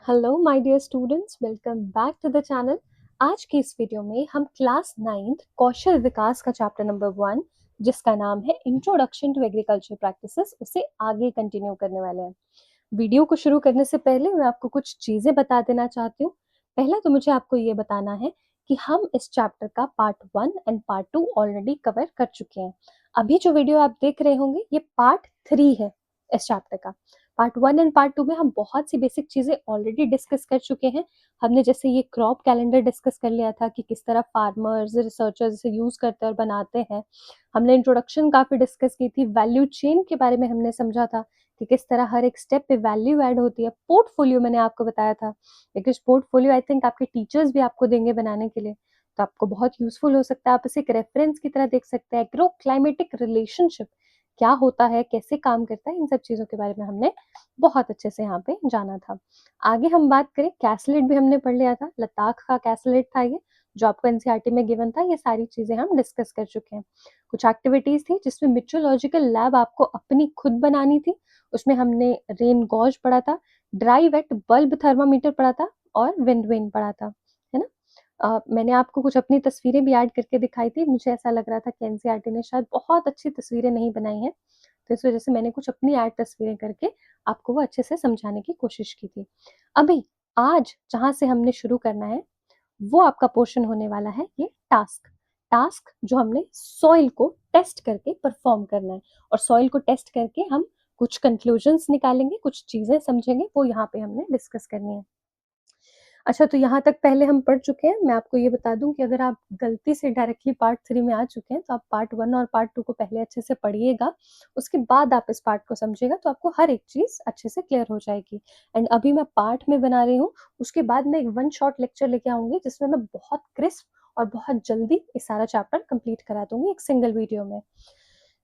Hello my dear students, welcome back to the channel. आज की इस वीडियो में हम क्लास 9th कौशल विकास का चैप्टर नंबर 1 जिसका नाम है इंट्रोडक्शन टू एग्रीकल्चर प्रैक्टिसेस उसे आगे कंटिन्यू करने वाले हैं। वीडियो को शुरू करने से पहले मैं आपको कुछ चीजें बता देना चाहती हूँ। पहला तो मुझे आपको ये बताना है कि हम इस चैप्टर का part 1 and part 2 already cover कर चुके हैं। अभी जो वीडियो आप देख रहे होंगे ये पार्ट 3 है इस चैप्टर का। पार्ट 1 एंड पार्ट 2 में हम बहुत सी बेसिक चीजें ऑलरेडी डिस्कस कर चुके हैं। हमने जैसे ये क्रॉप कैलेंडर डिस्कस कर लिया था कि किस तरह फार्मर्स रिसर्चर्स इसे यूज करते हैं और बनाते हैं। हमने इंट्रोडक्शन काफी डिस्कस की थी। वैल्यू चेन के बारे में हमने समझा था कि किस तरह हर एक स्टेप पे वैल्यू ऐड होती है। पोर्टफोलियो मैंने आपको बताया था, बिकॉज पोर्टफोलियो आई थिंक आपके टीचर्स भी आपको देंगे बनाने के लिए, तो आपको बहुत यूजफुल हो सकता है। आप इसे एक रेफरेंस की तरह देख सकते हैं। एग्रो क्लाइमेटिक रिलेशनशिप क्या होता है, कैसे काम करता है, इन सब चीजों के बारे में हमने बहुत अच्छे से यहाँ पे जाना था। आगे हम बात करें, कैसलेट भी हमने पढ़ लिया था। लद्दाख का कैसलेट था ये, जो आपको एनसीईआरटी में गिवन था। ये सारी चीजें हम डिस्कस कर चुके हैं। कुछ एक्टिविटीज थी जिसमें मिट्रोलॉजिकल लैब आपको अपनी खुद बनानी थी। उसमें हमने रेन गॉज पढ़ा था, ड्राई वेट बल्ब थर्मामीटर पढ़ा था और विंड वेन पढ़ा था, है ना। मैंने आपको कुछ अपनी तस्वीरें भी ऐड करके दिखाई थी। मुझे ऐसा लग रहा था कि एनसीईआरटी ने शायद बहुत अच्छी तस्वीरें नहीं बनाई हैं, तो इस वजह से मैंने कुछ अपनी ऐड तस्वीरें करके आपको वो अच्छे से समझाने की कोशिश की थी। अभी आज जहां से हमने शुरू करना है वो आपका पोर्शन होने वाला है ये टास्क। टास्क जो हमने सॉइल को टेस्ट करके परफॉर्म करना है, और सॉइल को टेस्ट करके हम कुछ कंक्लूजन्स निकालेंगे, कुछ चीजें समझेंगे, वो यहाँ पे हमने डिस्कस करनी है। अच्छा, तो यहाँ तक पहले हम पढ़ चुके हैं। मैं आपको ये बता दूं कि अगर आप गलती से डायरेक्टली पार्ट 3 में आ चुके हैं तो आप पार्ट 1 और पार्ट 2 को पहले अच्छे से पढ़िएगा, उसके बाद आप इस पार्ट को समझिएगा, तो आपको हर एक चीज अच्छे से क्लियर हो जाएगी। एंड अभी मैं पार्ट में बना रही हूँ, उसके बाद मैं एक 1 शॉट लेक्चर लेके आऊंगी जिसमें मैं बहुत क्रिस्प और बहुत जल्दी ये सारा चैप्टर कंप्लीट करा दूंगी एक सिंगल वीडियो में।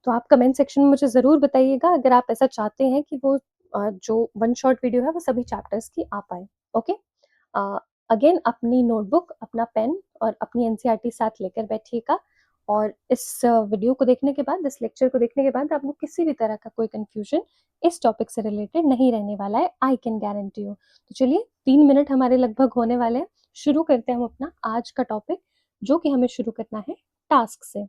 तो आप कमेंट सेक्शन में मुझे जरूर बताइएगा अगर आप ऐसा चाहते हैं कि वो जो 1 शॉट वीडियो है वो सभी चैप्टर्स की आ पाए। ओके। अगेन अपनी नोटबुक, अपना पेन और अपनी एनसीईआरटी साथ लेकर बैठिएगा। और इस वीडियो को देखने के बाद, इस लेक्चर को देखने के बाद आपको किसी भी तरह का कोई कंफ्यूजन इस टॉपिक से रिलेटेड नहीं रहने वाला है, आई कैन गारंटी यू। तो चलिए, 3 मिनट हमारे लगभग होने वाले हैं। शुरू करते हैं हम अपना आज का टॉपिक, जो कि हमें शुरू करना है टास्क से।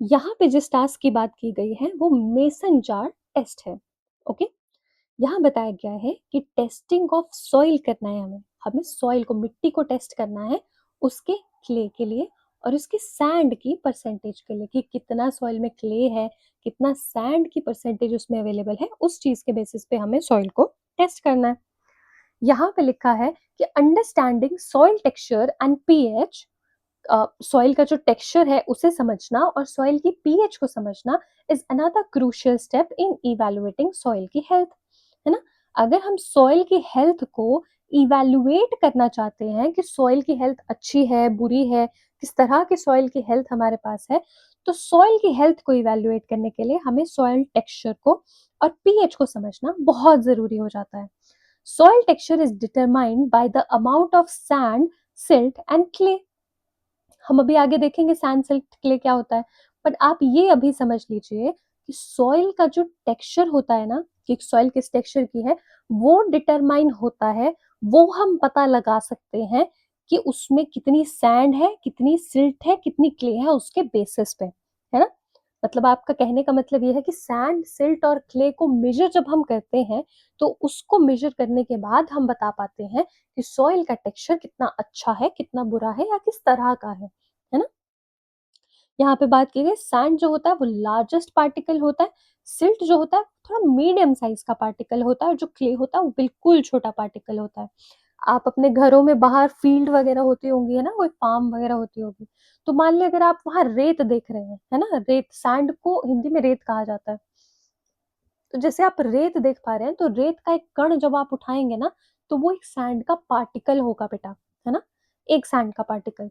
यहाँ पे जिस टास्क की बात की गई है वो मेसन जार टेस्ट है। ओके। यहाँ बताया गया है कि टेस्टिंग ऑफ सॉइल करना है हमें। हमें सॉइल को, मिट्टी को टेस्ट करना है उसके क्ले के लिए और उसकी सैंड की परसेंटेज के लिए, कि कितना सॉइल में क्ले है, कितना सैंड की परसेंटेज उसमें अवेलेबल है, उस चीज के बेसिस पे हमें सॉइल को टेस्ट करना है। यहाँ पे लिखा है कि understanding soil texture and pH, soil का जो टेक्सचर है उसे समझना और सॉइल की पीएच को समझना is another crucial step in evaluating soil की हेल्थ, है ना। अगर हम सॉइल की हेल्थ को इवैल्यूएट करना चाहते हैं कि सॉइल की हेल्थ अच्छी है, बुरी है, किस तरह की सॉइल की हेल्थ हमारे पास है, तो सॉइल की हेल्थ को इवैल्यूएट करने के लिए हमें सॉइल टेक्सचर को और पीएच को समझना बहुत जरूरी हो जाता है। Soil texture is determined by the amount of sand, silt and clay. हम अभी आगे देखेंगे सैंड सिल्ट क्ले क्या होता है, बट आप ये अभी समझ लीजिए कि सॉइल का जो टेक्सचर होता है ना, कि सॉइल किस टेक्सचर की है, वो डिटरमाइन होता है, वो हम पता लगा सकते हैं कि उसमें कितनी सैंड है, कितनी सिल्ट है, कितनी क्ले है, उसके बेसिस पे, है ना। मतलब आपका कहने का मतलब ये है कि सैंड, सिल्ट और क्ले को मेजर जब हम करते हैं तो उसको मेजर करने के बाद हम बता पाते हैं कि सॉइल का टेक्सचर कितना अच्छा है, कितना बुरा है, या किस तरह का है ना। यहाँ पे बात की गई, सैंड जो होता है वो लार्जेस्ट पार्टिकल होता है, सिल्ट जो होता है थोड़ा मीडियम साइज का पार्टिकल होता है, और जो क्ले होता है वो बिल्कुल छोटा पार्टिकल होता है। आप अपने घरों में बाहर फील्ड वगैरह होती होंगी, है ना, कोई फार्म वगैरह होती होगी, तो मान लिया अगर आप वहां रेत देख रहे हैं, है ना, रेत, सैंड को हिंदी में रेत कहा जाता है। तो जैसे आप रेत देख पा रहे हैं, तो रेत का एक कण जब आप उठाएंगे ना, तो वो एक सैंड का पार्टिकल होगा बेटा, है ना, एक सैंड का पार्टिकल।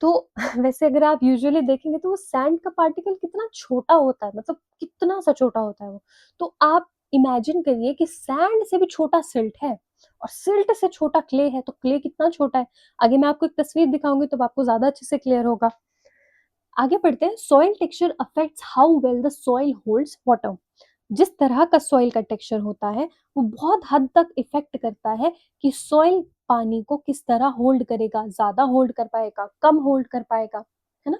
तो वैसे अगर आप यूजुअली देखेंगे तो वो सैंड का पार्टिकल कितना छोटा होता है, मतलब कितना सा छोटा होता है वो। तो आप इमेजिन करिए कि सैंड से भी छोटा सिल्ट है और सिल्ट से छोटा क्ले है, तो क्ले कितना छोटा है। आगे मैं आपको एक तस्वीर दिखाऊंगी तो आपको ज्यादा अच्छे से क्लियर होगा। आगे बढ़ते हैं। Soil texture affects how well the soil holds water. जिस तरह का सॉइल का टेक्सचर होता है वो बहुत हद तक इफेक्ट करता है कि सॉइल पानी को किस तरह होल्ड करेगा, ज्यादा होल्ड कर पाएगा, कम होल्ड कर पाएगा, है ना।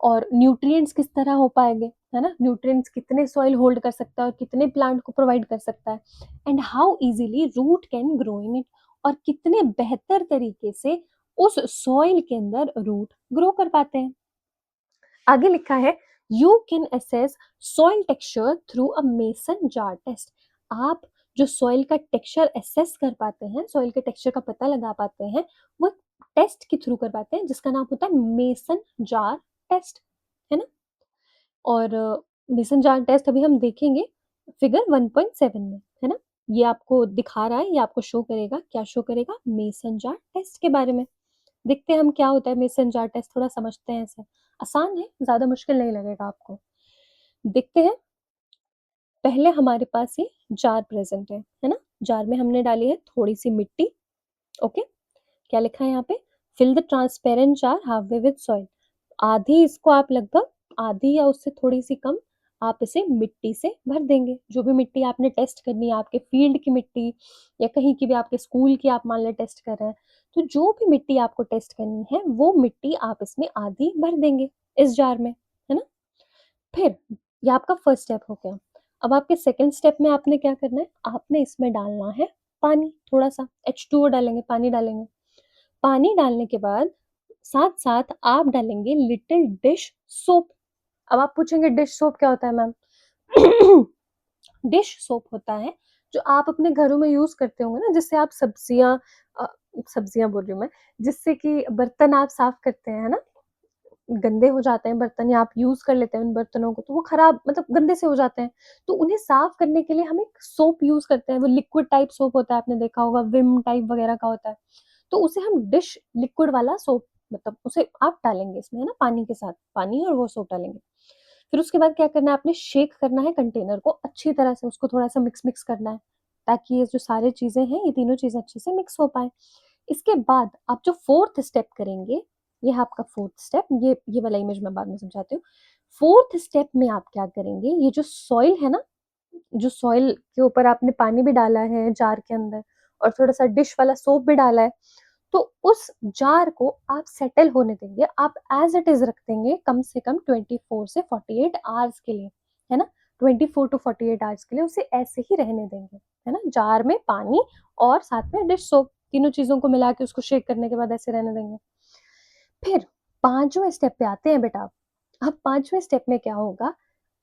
और न्यूट्रिएंट्स किस तरह हो पाएंगे, है ना, न्यूट्रिएंट्स कितने सॉइल होल्ड कर सकता है और कितने प्लांट को प्रोवाइड कर सकता है, and how easily root can grow in it, और कितने बेहतर तरीके से उस सॉइल के अंदर रूट ग्रो कर पाते हैं। आगे लिखा है you can assess soil texture through a mason jar test. आप जो सॉइल का टेक्सचर असेस कर पाते हैं, सॉइल के टेक्सचर का पता लगा पाते हैं, वो टेस्ट के थ्रू कर पाते हैं जिसका नाम होता है मेसन जार टेस्ट, है ना। और मेसन जार टेस्ट अभी हम देखेंगे फिगर 1.7 में, है ना। ये आपको दिखा रहा है, ये आपको शो करेगा, क्या शो करेगा, मेसन जार टेस्ट के बारे में। देखते हैं हम क्या होता है मेसन जार टेस्ट, थोड़ा समझते हैं इसे। आसान है, ज्यादा मुश्किल नहीं लगेगा आपको। देखते हैं, पहले हमारे पास ये जार प्रेजेंट है ना। जार में हमने डाली है थोड़ी सी मिट्टी। ओके, क्या लिखा है यहाँ पे, fill the transparent jar halfway with soil. आधी इसको आप लगभग, आधी या उससे थोड़ी सी कम आप इसे मिट्टी से भर देंगे। जो भी मिट्टी आपने टेस्ट करनी है, आपके फील्ड की मिट्टी या कहीं की भी, आपके स्कूल की आप मान लें टेस्ट कर रहे हैं, तो जो भी मिट्टी आपको टेस्ट करनी है वो मिट्टी आप इसमें आधी भर देंगे इस जार में, है ना। फिर ये आपका फर्स्ट स्टेप हो गया। अब आपके सेकंड स्टेप में आपने क्या करना है, आपने इसमें डालना है पानी, थोड़ा सा H2O डालेंगे, पानी डालेंगे। पानी डालने के बाद साथ साथ आप डालेंगे लिटिल डिश सोप। अब आप पूछेंगे डिश सोप क्या होता है मैम? डिश सोप होता है जो आप अपने घरों में यूज करते होंगे ना, जिससे आप सब्जियां बोल रही हूँ मैं, जिससे कि बर्तन आप साफ करते हैं, है ना। गंदे हो जाते हैं बर्तन या आप यूज कर लेते हैं उन बर्तनों को, तो वो खराब मतलब गंदे से हो जाते हैं, तो उन्हें साफ करने के लिए हम एक सोप यूज करते हैं। वो लिक्विड टाइप सोप होता है, आपने देखा होगा, विम टाइप वगैरह का होता है। तो उसे हम डिश लिक्विड वाला सोप, मतलब उसे आप डालेंगे इसमें, है ना, पानी के साथ, पानी और वो सोप डालेंगे। फिर उसके बाद क्या करना है, आपने शेक करना है कंटेनर को अच्छी तरह से, उसको थोड़ा सा मिक्स मिक्स करना है ताकि ये जो सारी चीजें हैं, ये तीनों चीजें अच्छे से मिक्स हो पाए। इसके बाद आप जो फोर्थ स्टेप करेंगे, ये है आपका फोर्थ स्टेप, ये वाला इमेज मैं बाद में समझाती हूँ। फोर्थ स्टेप में आप क्या करेंगे, ये जो सॉइल है ना, जो सॉइल के ऊपर आपने पानी भी डाला है जार के अंदर और थोड़ा सा डिश वाला सोप भी डाला है, तो उस जार को आप सेटल होने देंगे, आप एज इट इज रख देंगे कम से कम 24 से 48 आवर्स के लिए, है ना। 24 टू 48 आवर्स के लिए उसे ऐसे ही रहने देंगे, है ना, जार में पानी और साथ में डिश सोप, तीनों चीजों को मिला के उसको शेक करने के बाद ऐसे रहने देंगे। फिर पांचवें स्टेप पे आते हैं बेटा। अब पांचवें स्टेप में क्या होगा,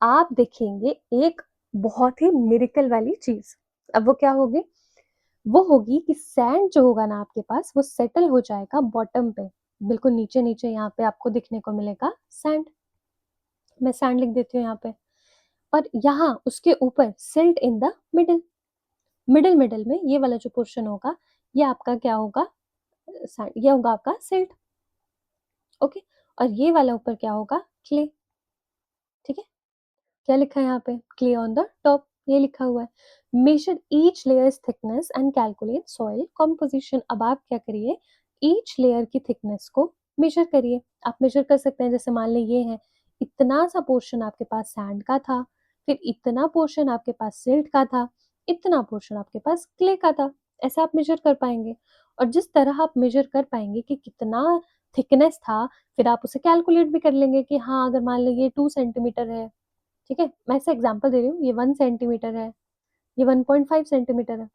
आप देखेंगे एक बहुत ही मिरेकल वाली चीज। अब वो क्या होगी, वो होगी कि सैंड जो होगा ना आपके पास, वो सेटल हो जाएगा बॉटम पे, बिल्कुल नीचे नीचे यहाँ पे आपको दिखने को मिलेगा सैंड। मैं सैंड लिख देती हूँ यहाँ पे, और यहाँ उसके ऊपर silt in the middle, middle middle में ये वाला जो पोर्शन होगा, ये आपका क्या होगा, सैंड, ये होगा आपका सिल्ट। ओके, और ये वाला ऊपर क्या होगा, क्ले। ठीक है, क्या लिखा है यहाँ पे, क्ले ऑन द टॉप, ये लिखा हुआ है। Measure each layers thickness and calculate soil composition. अब आप क्या करिए, ईच लेयर की थिकनेस को मेजर करिए। आप मेजर कर सकते हैं, जैसे मान ली ये है, इतना सा पोर्शन आपके पास सैंड का था, फिर इतना पोर्शन आपके पास सिल्ट का था, इतना पोर्शन आपके पास क्ले का था। ऐसा आप मेजर कर पाएंगे, और जिस तरह आप मेजर कर पाएंगे कि कितना थिकनेस था, फिर आप उसे कैलकुलेट भी कर लेंगे कि हाँ, अगर मान लीजिए ये 2 सेंटीमीटर है, ठीक है, मैं ऐसे एग्जांपल दे रही हूँ, ये 1 सेंटीमीटर है, ये 1.5 सेंटीमीटर है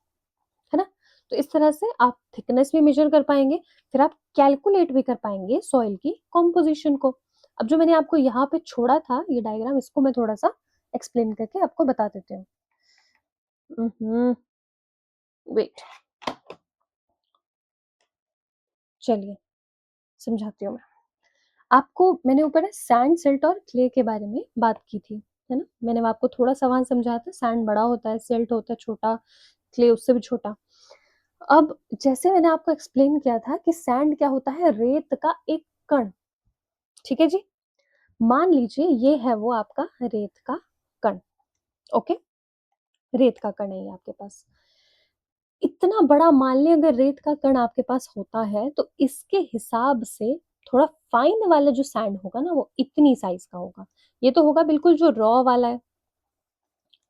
ना। तो इस तरह से आप थिकनेस भी मेजर कर पाएंगे, फिर आप कैलकुलेट भी कर पाएंगे सॉइल की कॉम्पोजिशन को। अब जो मैंने आपको यहाँ पे छोड़ा था ये डायग्राम, इसको मैं थोड़ा सा एक्सप्लेन करके आपको बता देती हूँ। वेट, चलिए समझाती हूँ मैं आपको। मैंने ऊपर है सैंड, सिल्ट और क्ले के बारे में बात की थी, है ना। मैंने आपको थोड़ा सा वहां समझाया था, सैंड बड़ा होता है, सिल्ट होता है छोटा, क्ले उससे भी छोटा। अब जैसे मैंने आपको एक्सप्लेन किया था कि सैंड क्या होता है, रेत का एक कण। ठीक है जी, मान लीजिए ये है वो आपका रेत का कण। ओके, रेत का कण है ये आपके पास। इतना बड़ा मान लें अगर रेत का कण आपके पास होता है, तो इसके हिसाब से थोड़ा फाइन वाला जो सैंड होगा ना, वो इतनी साइज का होगा। ये तो होगा बिल्कुल जो रॉ वाला है,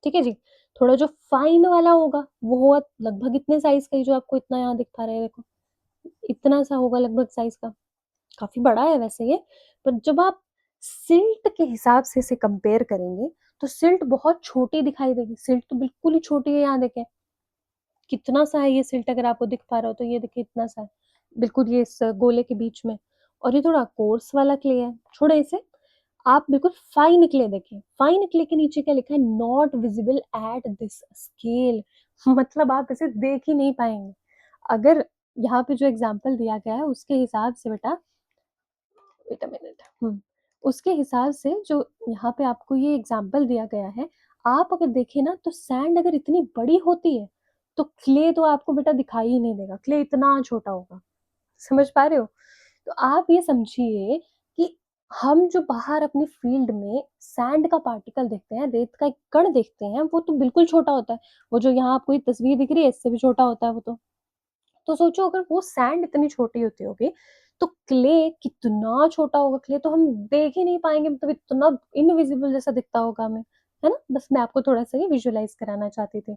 ठीक है जी। थोड़ा जो फाइन वाला होगा वो होगा लगभग इतने साइज़ का ही, जो आपको इतना यहाँ दिखा रहा है देखो, इतना सा होगा लगभग साइज़ का। काफ़ी बड़ा है वैसे ये, पर जब आप सिल्ट के हिसाब से इसे कंपेयर करेंगे, तो सिल्ट बहुत छोटी दिखाई देगी। सिल्ट तो बिल्कुल ही छोटी है, यहाँ देखें, कितना सा है ये सिल्ट, अगर आपको दिख पा रहा हो तो ये देखिए इतना सा है, बिल्कुल ये इस गोले के बीच में। और ये थोड़ा कोर्स वाला क्ले है, छोड़े इसे। आप बिल्कुल फाइन क्ले देखें, फाइन क्ले के नीचे क्या लिखा है, not visible at this scale. मतलब आप इसे देख ही नहीं पाएँगे। अगर यहाँ पे जो एग्ज़ाम्पल दिया गया है उसके हिसाब से बेटा, वेट अ मिनट, उसके हिसाब से जो यहाँ पे आपको ये एग्ज़ाम्पल दिया गया है, आप अगर देखें ना तो सैंड अगर इतनी बड़ी होती है, तो क्ले तो आपको बेटा दिखाई ही नहीं देगा, क्ले इतना छोटा होगा। समझ पा रहे हो? तो आप ये समझिए कि हम जो बाहर अपनी फील्ड में सैंड का पार्टिकल देखते हैं, रेत का एक कण देखते हैं, वो तो बिल्कुल छोटा होता है। वो जो यहाँ आपको ये तस्वीर दिख रही है, इससे भी छोटा होता है वो तो। तो सोचो अगर वो सैंड इतनी छोटी होती होगी, तो क्ले कितना छोटा होगा, क्ले तो हम देख ही नहीं पाएँगे, मतलब इतना इनविजिबल जैसा दिखता होगा हमें, है ना? बस मैं आपको थोड़ा-सा ये विजुअलाइज़ कराना चाहती थी।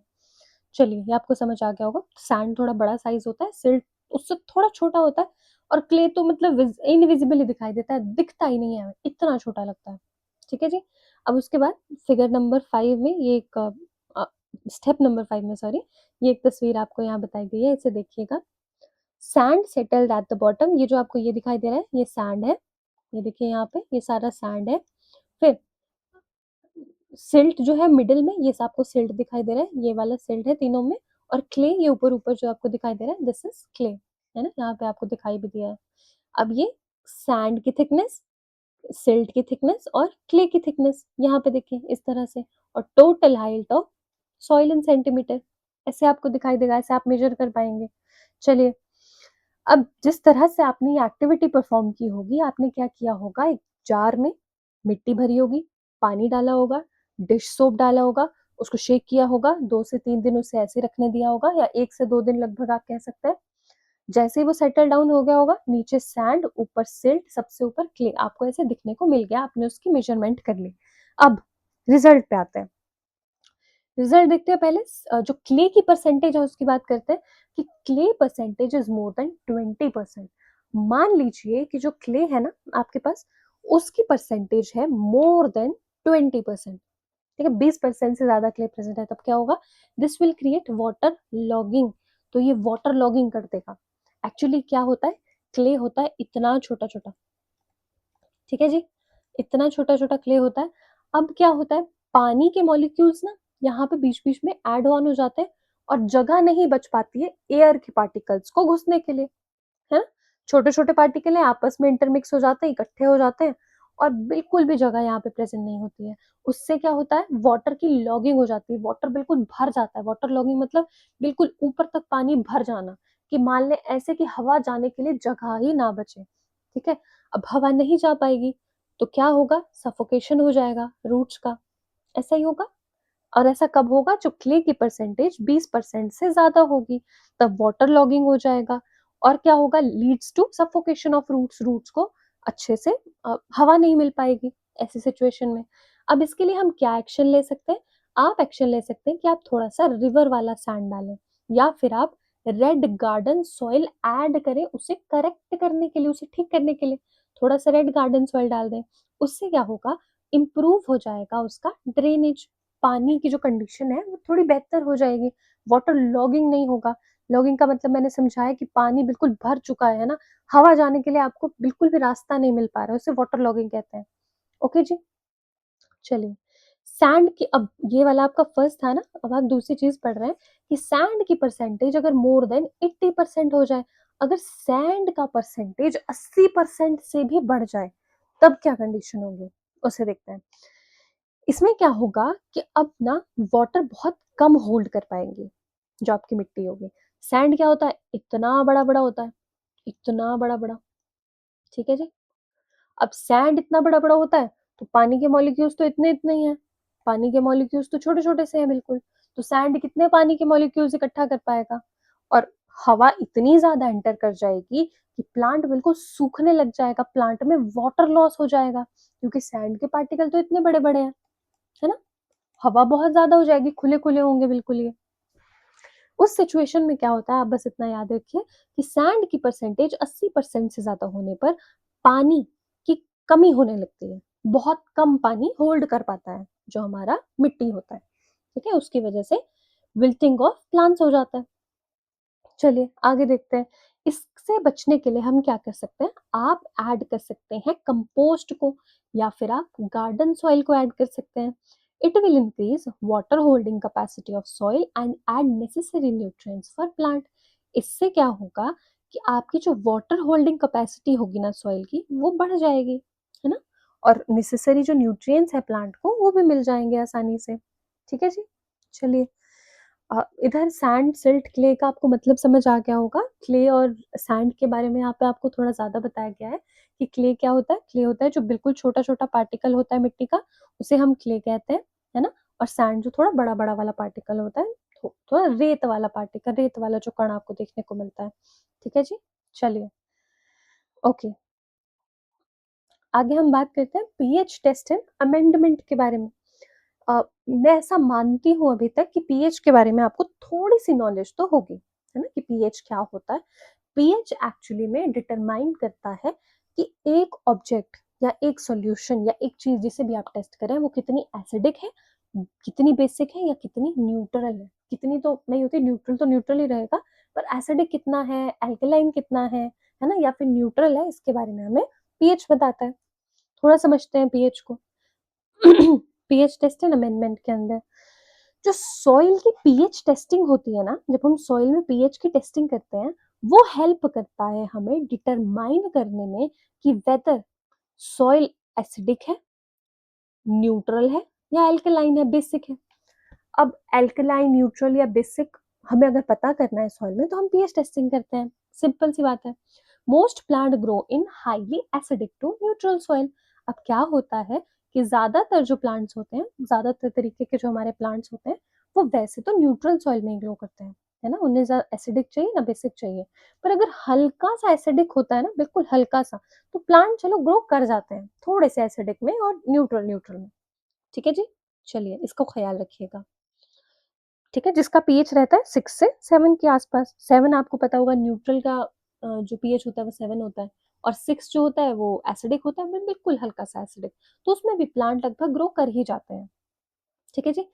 चलिए, ये आपको समझ आ गया होगा, सैंड थोड़ा बड़ा साइज़ होता है, सिल्ट उससे थोड़ा छोटा होता है, और क्ले तो मतलब इनविजिबल ही दिखाई देता है, दिखता ही नहीं है हमें, इतना छोटा लगता है। ठीक है जी? अब उसके बाद फिगर नंबर 5 में ये एक अ, स्टेप नंबर 5 में सॉरी, ये एक तस्वीर आपको यहाँ बताई गई है, इसे देखिएगा। Sand settled at the bottom, ये जो आपको ये दिखाई दे रहा है, ये सैंड है। ये देखिए यहाँ पे, ये सारा सैंड है। फिर सिल्ट जो है मिडल में, ये आपको सिल्ट दिखाई दे रहा है, ये वाला सिल्ट है तीनों में, और क्ले ये ऊपर-ऊपर जो आपको दिखाई दे रहा है, दिस इज़ क्ले, है ना? यहाँ पे आपको दिखाई भी दिया है। अब ये सैंड की थिकनेस, सिल्ट की थिकनेस और क्ले की थिकनेस यहाँ पे देखिए इस तरह से, और total height of soil in centimetre, ऐसे आपको दिखाई देगा, ऐसे आप मेज़र कर पाएँगे। चलिए, अब जिस तरह से आपने ये एक्टिविटी परफ़ॉर्म की होगी, आपने क्या किया होगा, एक जार में मिट्टी भरी होगी, पानी डाला होगा, डिश सोप डाला होगा, उसको शेक किया होगा, 2 से 3 दिन उसे ऐसे रखने दिया होगा, या 1 से 2 दिन लगभग आप कह सकते हैं। जैसे ही वो सेटल डाउन हो गया होगा, नीचे सैंड, ऊपर सिल्ट, सबसे ऊपर क्ले, आपको ऐसे दिखने को मिल गया, आपने उसकी मेज़रमेंट कर ली। अब रिज़ल्ट पे आते हैं। रिजल्ट देखते हैं पहले, जो क्ले की परसेंटेज है उसकी बात करते हैं, कि clay percentage is more than 20%। मान लीजिए कि जो क्ले है ना आपके पास, उसकी परसेंटेज है मोर देन 20%। ठीक है, 20% से ज्यादा क्ले प्रेजेंट है, तब क्या होगा, this will create water logging. तो ये वाटर लॉगिंग कर देगा। एक्चुअली क्या होता है, क्ले होता है इतना छोटा छोटा, ठीक है जी, इतना छोटा-छोटा क्ले होता है। अब क्या होता है, पानी के मॉलिक्यूल्स ना यहाँ पे बीच-बीच में ऐड ऑन हो जाते हैं, और जगह नहीं बच पाती है एयर के पार्टिकल्स को घुसने के लिए, है ना? छोटे-छोटे पार्टिकल हैं, आपस में इंटरमिक्स हो जाते हैं, इकट्ठे हो जाते हैं, और बिल्कुल भी जगह यहाँ पे प्रेज़ेंट नहीं होती है। उससे क्या होता है, वाटर की लॉगिंग हो जाती है, वाटर बिल्कुल भर जाता है। वाटर लॉगिंग मतलब बिल्कुल ऊपर तक पानी भर जाना, कि मान लें ऐसे कि हवा जाने के लिए जगह ही ना बचे, ठीक है? अब हवा नहीं जा पाएगी, तो क्या होगा, सफोकेशन हो जाएगा रूट्स का, ऐसा ही होगा। और ऐसा कब होगा, जो क्ले की परसेंटेज 20% से ज़्यादा होगी, तब वाटर लॉगिंग हो जाएगा, और क्या होगा, leads to suffocation of roots, roots को अच्छे से हवा नहीं मिल पाएगी ऐसी सिचुएशन में। अब इसके लिए हम क्या एक्शन ले सकते हैं, आप एक्शन ले सकते हैं कि आप थोड़ा-सा रिवर वाला सैंड डालें, या फिर आप रेड गार्डन सॉइल ऐड करें, उसे करेक्ट करने के लिए, उसे ठीक करने के लिए, थोड़ा-सा रेड गार्डन सॉइल डाल दें। उससे क्या होगा, इम्प्रूव हो जाएगा उसका ड्रेनेज, पानी की जो कंडीशन है वो थोड़ी बेहतर हो जाएगी, वाटर लॉगिंग नहीं होगा। लॉगिंग का मतलब मैंने समझाया कि पानी बिल्कुल भर चुका है ना, हवा जाने के लिए आपको बिल्कुल भी रास्ता नहीं मिल पा रहा है, उसे वाटर लॉगिंग कहते हैं। ओके जी? चलिए, सैंड की, अब ये वाला आपका फर्स्ट था ना, अब आप दूसरी चीज़ पढ़ रहे हैं कि सैंड की परसेंटेज अगर मोर देन 80% हो जाए, अगर सैंड का परसेंटेज 80% से भी बढ़ जाए, तब क्या कंडीशन होगी? उसे देखते हैं। इसमें क्या होगा कि अब ना वाटर बहुत कम होल्ड कर पाएँगी, जो आपकी मिट्टी होगी। सैंड क्या होता है, इतना बड़ा-बड़ा होता है, इतना बड़ा-बड़ा, ठीक है जी? अब सैंड इतना बड़ा-बड़ा होता है, तो पानी के मॉलिक्यूल्स तो इतने-इतने ही हैं। पानी के मॉलिक्यूल्स तो छोटे-छोटे से हैं बिल्कुल। तो सैंड कितने पानी के मॉलिक्यूल्स इकट्ठा कर पाएगा? और हवा इतनी ज़्यादा एंटर कर जाएगी कि प्लांट बिल्कुल सूखने लग जाएगा, प्लांट में वाटर लॉस हो जाएगा, क्योंकि सैंड के पार्टिकल तो इतने बड़े-बड़े हैं, है ना? हवा बहुत ज़्यादा हो जाएगी, खुले-खुले होंगे बिल्कुल ये। उस सिचुएशन में क्या होता है, आप बस इतना याद रखिए कि सैंड की परसेंटेज 80% से ज़्यादा होने पर पानी की कमी होने लगती है। बहुत कम पानी होल्ड कर पाता है, जो हमारा मिट्टी होता है, ठीक है? उसकी वजह से विल्टिंग ऑफ प्लांट्स हो जाता है। चलिए आगे देखते हैं। इससे बचने के लिए हम क्या कर सकते हैं? आप ऐड कर सकते हैं कंपोस्ट को, या फिर आप गार्डन सॉइल को ऐड कर सकते हैं। It will increase water holding capacity of soil and add necessary nutrients for plant. इससे क्या होगा कि आपकी जो वाटर होल्डिंग कैपेसिटी होगी ना सॉइल की, वो बढ़ जाएगी, है ना? और नेसेसरी जो न्यूट्रिएंट्स है प्लांट को, वो भी मिल जाएंगे आसानी से। ठीक है जी। चलिए, इधर सैंड, सिल्ट, क्ले का आपको मतलब समझ आ गया होगा। क्ले और सैंड के बारे में यहाँ पे आपको थोड़ा ज़्यादा बताया गया है कि क्ले क्या होता है। क्ले होता है जो बिल्कुल छोटा-छोटा पार्टिकल होता है मिट्टी का, उसे हम क्ले कहते हैं, है ना? और सैंड जो थोड़ा बड़ा-बड़ा वाला पार्टिकल होता है, थोड़ा रेत वाला पार्टिकल, रेत वाला जो कण आपको देखने को मिलता है। ठीक है जी? चलिए, ओके। आगे हम बात करते हैं पीएच टेस्ट एंड अमेंडमेंट के बारे में। मैं ऐसा मानती हूँ अभी तक कि पीएच के बारे में आपको थोड़ी-सी नॉलेज तो होगी, है ना? कि पीएच क्या होता है। पीएच एक्चुअली में डिटरमाइन करता है कि एक ऑब्जेक्ट या एक सॉल्यूशन या एक चीज़ जिसे भी आप टेस्ट कर रहे हैं, वो कितनी एसिडिक है, कितनी बेसिक है या कितनी न्यूट्रल है। कितनी तो नहीं होती, न्यूट्रल तो न्यूट्रल ही रहेगा, पर एसिडिक कितना है, अल्कलाइन कितना है ना? या फिर न्यूट्रल है, इसके बारे में हमें पीएच बताता है। थोड़ा समझते हैं पीएच को। पीएच टेस्ट एंड अमेंडमेंट के अंदर जो सॉइल की पीएच टेस्टिंग होती है ना, जब हम सॉइल में पीएच की टेस्टिंग करते हैं, वो हेल्प करता है हमें डिटरमाइन करने में कि वेदर सॉइल एसिडिक है, न्यूट्रल है या अल्कलाइन है, बेसिक है। अब अल्कलाइन, न्यूट्रल या बेसिक हमें अगर पता करना है सॉइल में, तो हम पीएच टेस्टिंग करते हैं। सिंपल सी बात है। Most plant grow in highly acidic to neutral soil. अब क्या होता है कि ज्यादातर जो प्लांट्स होते हैं, ज्यादातर तरीके के जो हमारे प्लांट्स होते हैं, वो वैसे तो न्यूट्रल सॉइल में ही ग्रो करते हैं, है ना? उन्हें ज्यादा एसिडिक चाहिए ना बेसिक चाहिए। पर अगर हल्का सा एसिडिक होता है ना, बिल्कुल हल्का सा, तो प्लांट चलो ग्रो कर जाते हैं थोड़े से एसिडिक में और न्यूट्रल न्यूट्रल में। ठीक है जी। चलिए, इसको ख्याल रखिएगा। ठीक है, जिसका पीएच रहता है 6 से 7 के आसपास। 7 आपको पता होगा न्यूट्रल का जो पीएच होता है वो 7 होता है, और 6 जो होता है वो एसिडिक होता है, बिल्कुल हल्का सा एसिडिक। तो उसमें भी प्लांट लगभग ग्रो कर ही जाते हैं। ठीक है जी।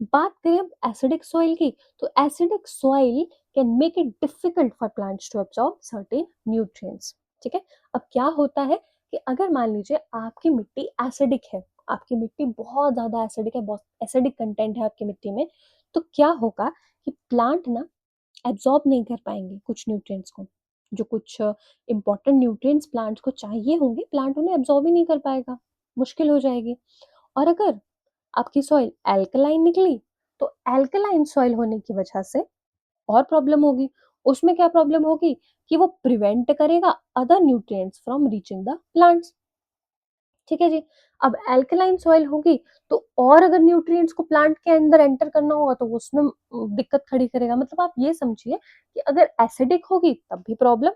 बात करें अब एसिडिक सॉइल की, तो acidic soil can make it difficult for plants to absorb certain nutrients. ठीक है। अब क्या होता है कि अगर मान लीजिए आपकी मिट्टी एसिडिक है, आपकी मिट्टी बहुत ज्यादा एसिडिक है, बहुत एसिडिक कंटेंट है आपकी मिट्टी में, तो क्या होगा कि प्लांट ना एब्जॉर्ब नहीं कर पाएंगे कुछ न्यूट्रिएंट्स को। जो कुछ इंपॉर्टेंट न्यूट्रिएंट्स प्लांट्स को चाहिए होंगे, प्लांट उन्हें एब्जॉर्ब ही नहीं कर पाएगा, मुश्किल हो जाएगी। और अगर आपकी सॉइल एल्कलाइन निकली, तो एल्कलाइन सॉइल होने की वजह से और प्रॉब्लम होगी। उसमें क्या प्रॉब्लम होगी कि वो प्रिवेंट करेगा other nutrients from reaching the plants. ठीक है जी। अब एल्कलाइन सॉइल होगी, तो और अगर न्यूट्रिएंट्स को प्लांट के अंदर एंटर करना होगा, तो वो उसमें दिक्कत खड़ी करेगा। मतलब आप ये समझिए कि अगर एसिडिक होगी तब भी प्रॉब्लम,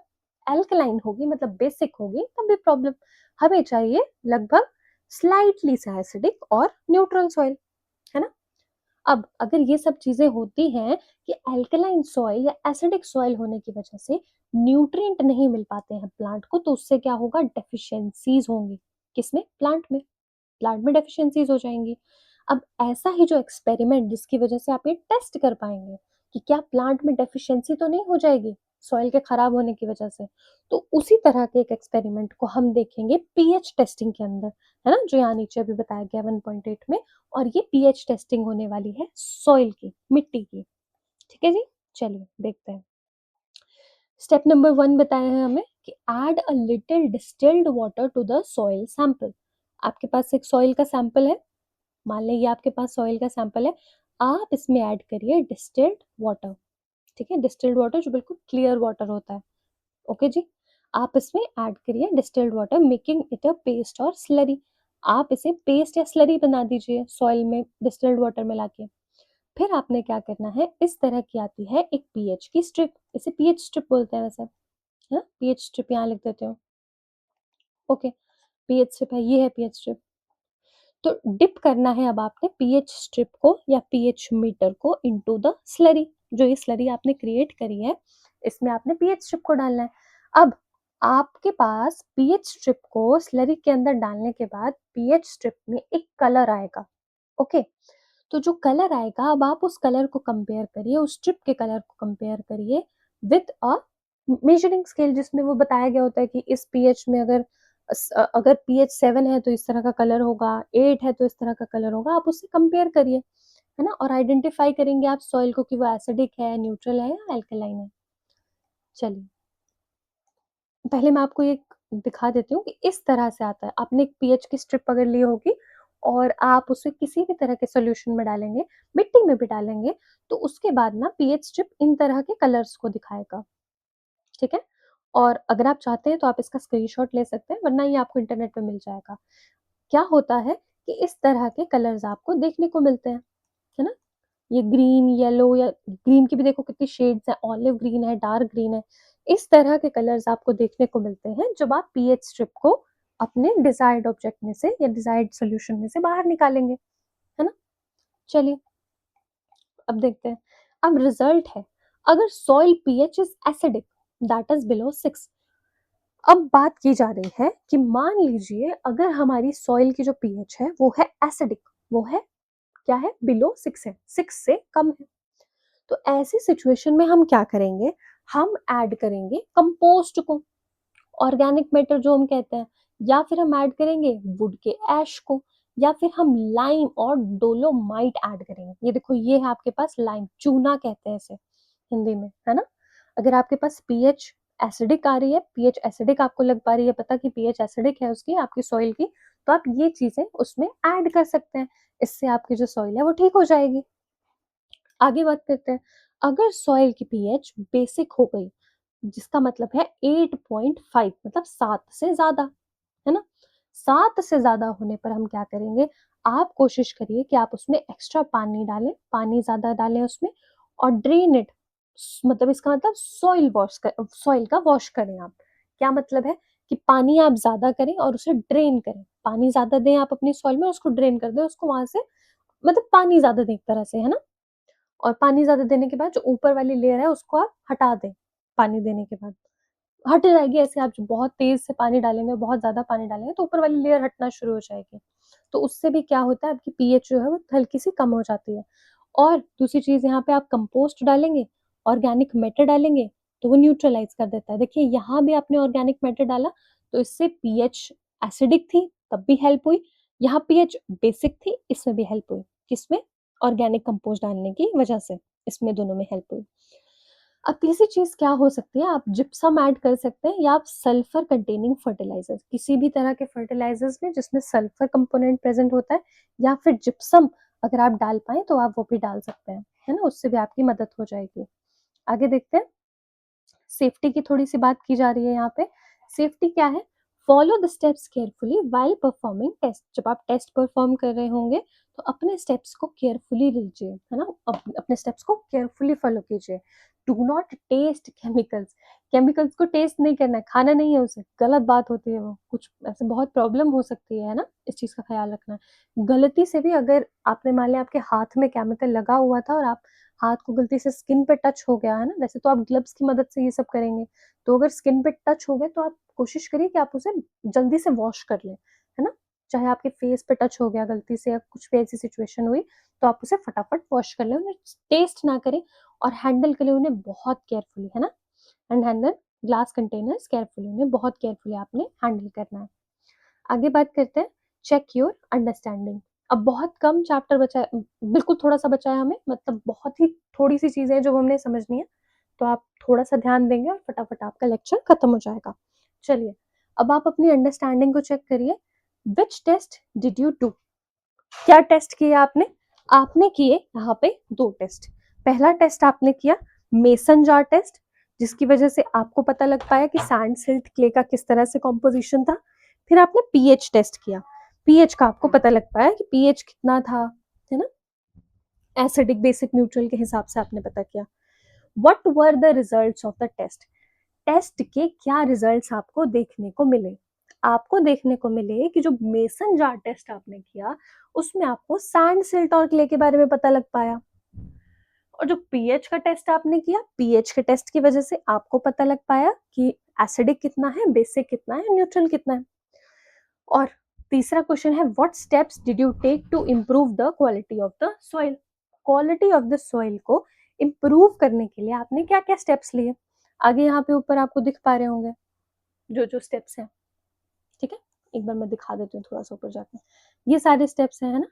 एल्कलाइन होगी मतलब बेसिक होगी तब भी प्रॉब्लम। हमें चाहिए लगभग स्लाइटली सा एसिडिक और न्यूट्रल सॉइल, है ना? अब अगर ये सब चीजें होती हैं कि अल्कलाइन सॉइल या एसिडिक सॉइल होने की वजह से न्यूट्रिएंट नहीं मिल पाते हैं प्लांट को, तो उससे क्या होगा? डेफिशिएंसीज होंगी। किसमें? प्लांट में। प्लांट में डेफिशिएंसीज हो जाएंगी। अब ऐसा ही जो एक्सपेरिमेंट जिसकी वजह से आप ये टेस्ट कर पाएंगे कि क्या प्लांट में डेफिशिएंसी तो नहीं हो जाएगी सॉइल के खराब होने की वजह से, तो उसी तरह के एक एक्सपेरिमेंट को हम देखेंगे पीएच टेस्टिंग के अंदर, है ना? जो यहाँ नीचे अभी बताया गया 1.8 में। और ये पीएच टेस्टिंग होने वाली है सॉइल की, मिट्टी की। ठीक है जी। चलिए देखते हैं। स्टेप नंबर 1 बताया है हमें कि add a little distilled water to the soil sample. आपके पास एक सॉइल का सैंपल है, मान लीजिए आपके पास सॉइल का सैंपल है, आप इसमें ऐड करिए डिस्टिल्ड वाटर। ठीक है, डिस्टिल्ड वाटर जो बिल्कुल क्लियर वाटर होता है। ओके जी। आप इसमें ऐड करिए distilled water, making it a paste और स्लरी। आप इसे पेस्ट या स्लरी बना दीजिए सॉइल में डिस्टिल्ड वाटर मिला के। फिर आपने क्या करना है, इस तरह की आती है एक पीएच की स्ट्रिप, इसे पीएच स्ट्रिप बोलते हैं वैसे, है ना? पीएच स्ट्रिप यहाँ लिख देते हो। ओके, पीएच स्ट्रिप है, ये है पीएच स्ट्रिप। तो डिप करना है अब आपने पीएच स्ट्रिप को या पीएच मीटर को इनटू द स्लरी। जो ये स्लरी आपने क्रिएट करी है, इसमें आपने पीएच स्ट्रिप को डालना है। अब आपके पास पीएच स्ट्रिप को स्लरी के अंदर डालने के बाद पीएच स्ट्रिप में एक कलर आएगा। ओके, तो जो कलर आएगा, अब आप उस कलर को कंपेयर करिए, उस स्ट्रिप के कलर को कंपेयर करिए विथ अ मेजरिंग स्केल, जिसमें वो बताया गया होता है कि इस पीएच में अगर पीएच 7 है तो इस तरह का कलर होगा, 8 है तो इस तरह का कलर होगा। आप उससे कंपेयर करिए, है ना, और आइडेंटिफाई करेंगे आप सॉइल को कि वो एसिडिक है, न्यूट्रल है या एल्कलाइन है। चलिए, पहले मैं आपको ये दिखा देती हूँ कि इस तरह से आता है। आपने एक पीएच की स्ट्रिप अगर ली होगी और आप उसे किसी भी तरह के सॉल्यूशन में डालेंगे, मिट्टी में भी डालेंगे, तो उसके बाद ना पीएच स्ट्रिप इन तरह के कलर्स को दिखाएगा, ठीक है? और अगर आप चाहते हैं तो आप इसका स्क्रीनशॉट ले सकते हैं, वरना ये आपको इंटरनेट पे मिल जाएगा। क्या होता है कि इस तरह के कलर्स आपको देखने को मिलते हैं, है ना? ये ग्रीन, येलो, या ग्रीन की भी देखो कितनी शेड्स हैं, ऑलिव ग्रीन है, डार्क ग्रीन है। इस तरह के कलर्स आपको देखने को मिलते हैं जब आप पीएच स्ट्रिप को अपने डिजायर्ड ऑब्जेक्ट में से या डिजायर्ड सॉल्यूशन में से बाहर निकालेंगे, है ना? चलिए, अब देखते हैं। अब रिजल्ट है, अगर soil pH is acidic that is below 6। अब बात की जा रही है कि मान लीजिए अगर हमारी सॉइल की जो पीएच है वो है एसिडिक, वो है क्या है, बिलो 6 है, 6 से कम है। तो ऐसी सिचुएशन में हम क्या करेंगे, हम ऐड करेंगे कंपोस्ट को, ऑर्गेनिक मैटर जो हम कहते हैं, या फिर हम ऐड करेंगे वुड के ऐश को, या फिर हम लाइम और डोलोमाइट ऐड करेंगे। ये देखो, ये है आपके पास लाइम, चूना कहते हैं इसे हिंदी में, है ना? अगर आपके पास पीएच एसिडिक आ रही है, पीएच एसिडिक आपको लग पा रही है, पता कि पीएच एसिडिक है उसकी, आपकी सॉइल की, तो आप ये चीजें उसमें ऐड कर सकते हैं। इससे आपकी जो सॉइल है वो ठीक हो जाएगी। आगे बात करते हैं। अगर सॉइल की पीएच बेसिक हो गई, जिसका मतलब है 8.5, मतलब 7 से ज्यादा, है ना? 7 से ज्यादा होने पर हम क्या करेंगे, आप कोशिश करिए कि आप उसमें एक्स्ट्रा पानी डालें, पानी ज्यादा डालें उसमें, और ड्रेन इट। मतलब इसका मतलब सॉइल का वॉश करें आप। क्या मतलब है कि पानी आप ज्यादा करें और उसे ड्रेन करें। पानी ज्यादा दें आप अपनी सॉइल में, उसको ड्रेन कर दें, उसको वहां से, मतलब पानी ज्यादा दें एक तरह से, है ना? और पानी ज़्यादा देने के बाद जो ऊपर वाली लेयर है उसको आप हटा दें, पानी देने के बाद। हट जाएगी ऐसे, आप जो बहुत तेज़ से पानी डालेंगे, बहुत ज़्यादा पानी डालेंगे तो ऊपर वाली लेयर हटना शुरू हो जाएगी। तो उससे भी क्या होता है, आपकी पीएच जो है वो हल्की-सी कम हो जाती है। और दूसरी चीज़, यहाँ पे आप कंपोस्ट डालेंगे, ऑर्गेनिक मैटर डालेंगे, तो वो न्यूट्रलाइज़ कर देता है। देखिए, यहाँ भी आपने ऑर्गेनिक मैटर डाला तो इससे पीएच एसिडिक थी तब भी हेल्प हुई, यहाँ पीएच बेसिक थी इसमें भी हेल्प हुई। किसमें? ऑर्गेनिक कंपोस्ट डालने की वजह से, इसमें दोनों में हेल्प हुई। अब तीसरी चीज़ क्या हो सकती है, आप जिप्सम ऐड कर सकते हैं या आप सल्फर कंटेनिंग फर्टिलाइजर्स, किसी भी तरह के फर्टिलाइजर्स में जिसमें सल्फर कंपोनेंट प्रेजेंट होता है, या फिर जिप्सम अगर आप डाल पाएँ तो आप वो भी डाल सकते हैं, है ना? उससे भी आपकी मदद हो जाएगी। आगे देखते हैं। सेफ्टी की थोड़ी-सी बात की जा रही है यहाँ पे। सेफ्टी क्या है? Follow the steps carefully while performing test. जब आप टेस्ट परफॉर्म कर रहे होंगे, तो अपने स्टेप्स को केयरफुली लीजिए, है ना? अपने स्टेप्स को केयरफुली फॉलो कीजिए। Do not test chemicals. Chemicals को टेस्ट नहीं करना है, खाना नहीं है उसे, गलत बात होती है वो। कुछ ऐसे बहुत प्रॉब्लम हो सकती है ना? इस चीज़ का ख़्याल रखना है। गलती से भी अगर आपने मान लिया आपके हाथ में केमिकल लगा हुआ था और आप हाथ को गलती से स्किन पे टच हो गया, है ना? वैसे तो आप ग्लव्स की मदद से ये सब करेंगे। तो अगर स्किन पे टच हो गए तो आप कोशिश करिए कि आप उसे जल्दी से वॉश कर लें, है ना? चाहे आपके फेस पे टच हो गया गलती से या कुछ भी ऐसी सिचुएशन हुई, तो आप उसे फटाफट वॉश कर लें, उन्हें टेस्ट ना करें, और हैंडल के लिए उन्हें बहुत केयरफुली, है ना? And handle glass containers carefully, उन्हें बहुत केयरफुली आपने हैंडल करना है। आगे बात करते हैं, चेक योर अंडरस्टैंडिंग। अब बहुत कम चैप्टर बचा है, बिल्कुल थोड़ा-सा बचा है हमें, मतलब बहुत ही थोड़ी-सी चीज़ें हैं जो हमने समझनी है, तो आप थोड़ा-सा ध्यान देंगे और फटाफट आपका लेक्चर खत्म हो जाएगा। चलिए, अब आप अपनी अंडरस्टैंडिंग को चेक करिए। Which test did you do? क्या टेस्ट किए आपने? आपने किए यहाँ पे 2 टेस्ट। पहला टेस्ट आपने किया मेसन जार टेस्ट, जिसकी वजह से आपको पता लग पाया कि सैंड सिल्ट क्ले का किस तरह से कॉम्पोजिशन था। फिर आपने पीएच टेस्ट किया। पीएच का आपको पता लग पाया कि पीएच कितना था, है ना? एसिडिक, बेसिक, न्यूट्रल के हिसाब से आपने पता किया। What were the results of the test? Test के क्या रिजल्ट्स आपको देखने को मिले? आपको देखने को मिले कि जो मेसन जार टेस्ट आपने किया उसमें आपको सैंड सिल्ट और क्ले के बारे में पता लग पाया, और जो पीएच का टेस्ट आपने किया, पीएच के टेस्ट की वजह से आपको पता लग पाया कि एसिडिक कितना है, बेसिक कितना है, न्यूट्रल कितना है। और तीसरा क्वेश्चन है, what steps did you take to improve the quality of the soil. Quality of the soil को इम्प्रूव करने के लिए आपने क्या क्या स्टेप्स लिए, आगे यहाँ पे ऊपर आपको दिख पा रहे होंगे जो जो स्टेप्स हैं। ठीक है, एक बार मैं दिखा देती हूँ थोड़ा सा ऊपर जाके, ये सारे स्टेप्स हैं, है ना,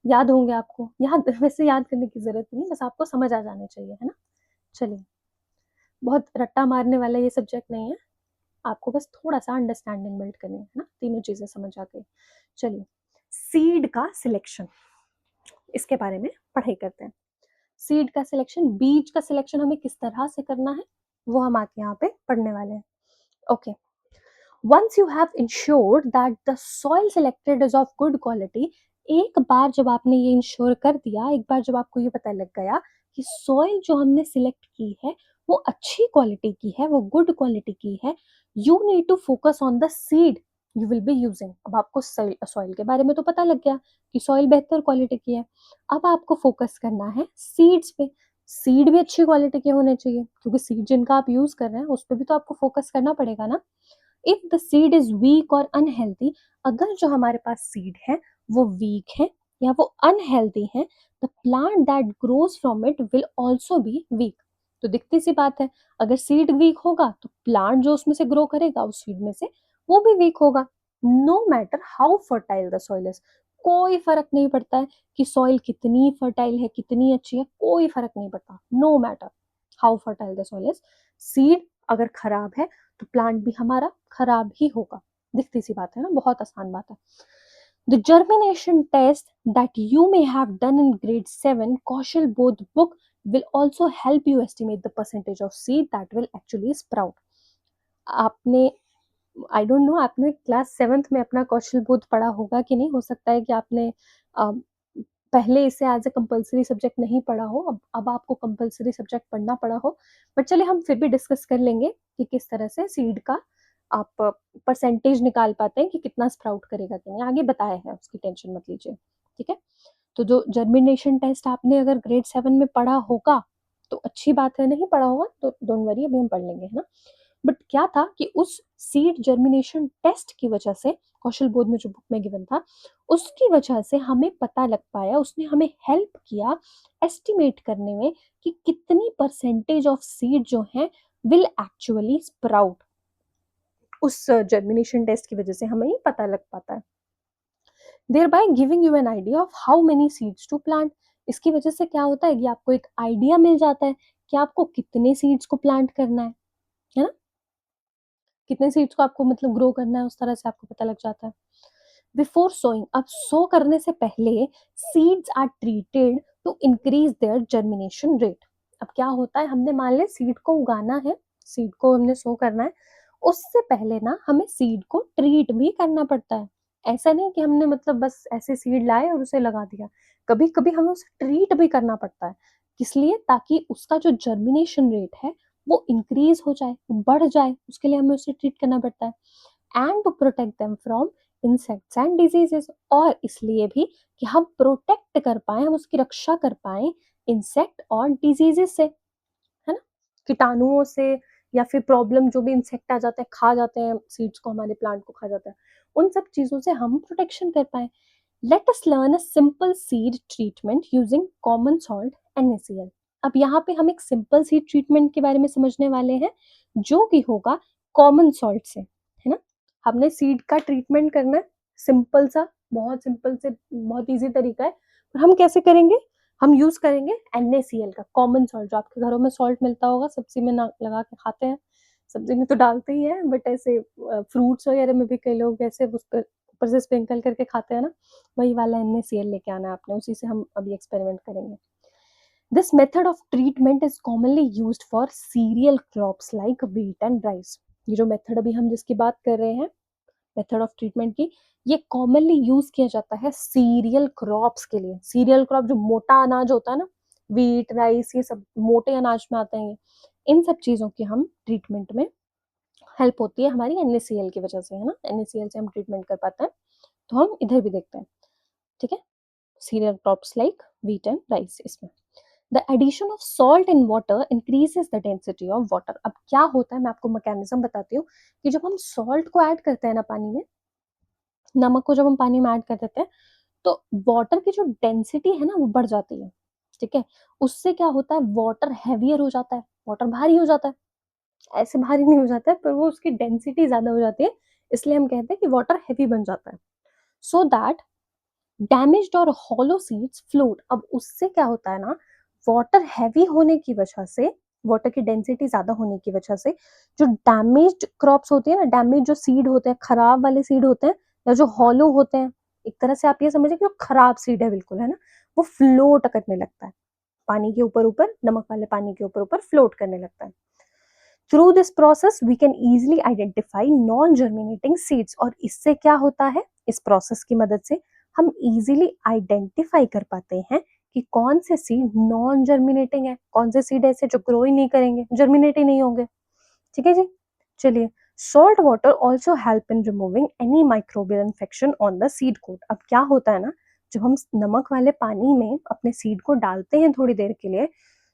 याद होंगे आपको, याद वैसे याद करने की जरूरत नहीं, बस आपको समझ आ जाने चाहिए, है ना। चलिए, बहुत रट्टा मारने वाला ये सब्जेक्ट नहीं है, आपको बस थोड़ा सा अंडरस्टैंडिंग बिल्ड करनी है ना, तीनों चीजें समझ आ गई। चलिए, सीड का सिलेक्शन, इसके बारे में पढ़ाई करते हैं। सीड का सिलेक्शन, बीज का सिलेक्शन हमें किस तरह से करना है वो हम आके यहाँ पे पढ़ने वाले हैं। Okay, once you have ensured that the soil selected is of good quality, एक बार जब आपने ये इंश्योर कर दिया, एक बार जब आपको ये पता लग गया कि सॉइल जो हमने सिलेक्ट की है वो अच्छी क्वालिटी की है, वो गुड क्वालिटी की है, you need to focus on the seed you will be using. अब आपको सॉइल के बारे में तो पता लग गया कि सॉइल बेहतर क्वालिटी की है, अब आपको फोकस करना है सीड्स पे। सीड भी अच्छी क्वालिटी के होने चाहिए, क्योंकि सीड जिनका आप यूज कर रहे हैं उस पर भी तो आपको फोकस करना पड़ेगा ना। If the seed is weak और अनहेल्दी, अगर जो हमारे पास सीड है वो वीक है या वो अनहेल्दी है, the plant that grows from it will also be weak. तो दिखती सी बात है, अगर सीड वीक होगा तो प्लांट जो उसमें से ग्रो करेगा उस सीड में से वो भी वीक होगा। No matter how fertile the soil is, कोई फर्क नहीं पड़ता है कि सॉइल कितनी फर्टाइल है, कितनी अच्छी है, कोई फर्क नहीं पड़ता। No matter how fertile the soil is, seed अगर खराब है तो प्लांट भी हमारा खराब ही होगा। दिखती सी बात है ना, बहुत आसान बात है। The germination test that you may have done in grade 7 Kaushal Bodh book will also help you estimate the percentage of seed that will actually sprout. आपने, आई डोंट नो, आपने क्लास 7th में अपना कौशल बोध पढ़ा होगा कि नहीं, हो सकता है कि आपने पहले इसे एज ए कंपलसरी सब्जेक्ट नहीं पढ़ा हो, अब आपको कंपलसरी सब्जेक्ट पढ़ना पड़ा हो, बट चलिए हम फिर भी डिस्कस कर लेंगे कि किस तरह से सीड का आप परसेंटेज निकाल पाते हैं कि कितना स्प्राउट करेगा कि नहीं, आगे बताया है, उसकी टेंशन मत लीजिए। ठीक है, तो जो जर्मिनेशन टेस्ट आपने अगर ग्रेड 7 में पढ़ा होगा तो अच्छी बात है, नहीं पढ़ा होगा तो डोंट वरी, अभी हम पढ़ लेंगे, है ना। बट क्या था कि उस सीड जर्मिनेशन टेस्ट की वजह से, कौशल बोध में जो बुक में गिवन था, उसकी वजह से हमें पता लग पाया, उसने हमें हेल्प किया एस्टिमेट करने में कि कितनी परसेंटेज ऑफ सीड जो है विल एक्चुअली स्प्राउट। उस जर्मिनेशन टेस्ट की वजह से हमें ही पता लग पाता है, thereby giving you an idea of how many seeds to plant। इसकी वजह से क्या होता है कि आपको एक आइडिया मिल जाता है कि आपको कितने सीड्स को प्लांट करना है ना, कितने सीड्स को आपको मतलब ग्रो करना है, उस तरह से आपको पता लग जाता है। बिफोर सोइंग, अब सो करने से पहले seeds are treated to increase their germination rate. अब क्या होता है, हमने मान लिया सीड को उगाना है, सीड को हमने सो करना है, उससे पहले ना हमें सीड को ट्रीट भी करना पड़ता है। ऐसा नहीं कि हमने मतलब बस ऐसे सीड लाए और उसे लगा दिया, कभी कभी हमें उसे ट्रीट भी करना पड़ता है। किस लिए, ताकि उसका जो जर्मिनेशन रेट है वो इंक्रीज हो जाए, बढ़ जाए, उसके लिए हमें उसे ट्रीट करना पड़ता है। And to protect them from insects and diseases, और इसलिए भी कि हम प्रोटेक्ट कर पाए, हम उसकी रक्षा कर पाए इंसेक्ट और डिजीजेस से, है ना, कीटाणुओं से, या फिर प्रॉब्लम जो भी इंसेक्ट आ जाते हैं, खा जाते हैं सीड्स को, हमारे प्लांट को खा जाता है, उन सब चीजों से हम प्रोटेक्शन कर पाए। Let us learn a simple seed treatment using common salt NaCl। अब यहाँ पे हम एक सिंपल सीड ट्रीटमेंट के बारे में समझने वाले हैं जो कि होगा कॉमन सॉल्ट से, है ना। हमने सीड का ट्रीटमेंट करना है, सिंपल सा, बहुत सिंपल से बहुत इजी तरीका है, और हम कैसे करेंगे, हम यूज करेंगे NaCl का कॉमन सॉल्ट, जो आपके घरों में सॉल्ट मिलता होगा, सब्जी में ना लगा के खाते हैं, सब्जी में तो डालते ही है, बट ऐसे फ्रूट्स वगैरह में भी कई लोग ऐसे उस पर ऊपर से स्प्रिंकल करके खाते हैं ना, वही वाला NaCl लेके आना है आपने, उसी से हम अभी एक्सपेरिमेंट करेंगे। This method of treatment is commonly used for serial crops like wheat and rice. ये जो मेथड अभी हम जिसकी बात कर रहे हैं, मेथड ऑफ ट्रीटमेंट की, ये कॉमनली यूज किया जाता है सीरियल क्रॉप्स के लिए। सीरियल क्रॉप जो मोटा अनाज होता है ना, व्हीट राइस, ये सब मोटे अनाज में आते हैं, इन सब चीजों की हम ट्रीटमेंट में हेल्प होती है हमारी NaCl की वजह से, है ना। NaCl से हम ट्रीटमेंट कर पाते हैं। तो हम इधर भी देखते हैं, ठीक है। Cereal crops like wheat and rice, इसमें the addition of salt in water increases the density of water. अब क्या होता है, मैं आपको मैकेनिज्म बताती हूँ कि जब हम सॉल्ट को ऐड करते हैं ना पानी में, नमक को जब हम पानी में ऐड कर देते हैं, तो वाटर की जो डेंसिटी है ना वो बढ़ जाती है, ठीक है। उससे क्या होता है, वाटर हैवियर हो जाता है, वाटर भारी हो जाता है। ऐसे भारी नहीं हो जाता है, पर वो उसकी डेंसिटी ज्यादा हो जाती है, इसलिए हम कहते हैं कि वाटर हैवी बन जाता है। सो दैट डैमेज्ड और हॉलो सीड्स फ्लोट। अब उससे क्या होता है ना, वाटर हैवी होने की वजह से, वाटर की डेंसिटी ज्यादा होने की वजह से जो डैमेज्ड क्रॉप्स होती है ना, डैमेज जो सीड होते हैं, खराब वाले सीड होते हैं, या जो हॉलो होते हैं, एक तरह से आप ये समझिए कि जो खराब सीड है बिल्कुल, है ना, वो फ्लोट करने लगता है पानी के ऊपर ऊपर, नमक वाले पानी के ऊपर ऊपर फ्लोट करने लगता है। Through this process we can easily identify non germinating seeds. और इससे क्या होता है, इस प्रोसेस की मदद से हम इजीली आइडेंटिफाई कर पाते हैं कि कौन से सीड नॉन जर्मिनेटिंग है, कौन से सीड ऐसे जो ग्रो ही नहीं करेंगे, जर्मिनेट ही नहीं होंगे, ठीक है जी। चलिए, salt water also help in removing any microbial infection on the seed coat. अब क्या होता है ना, जब हम नमक वाले पानी में अपने सीड को डालते हैं थोड़ी देर के लिए,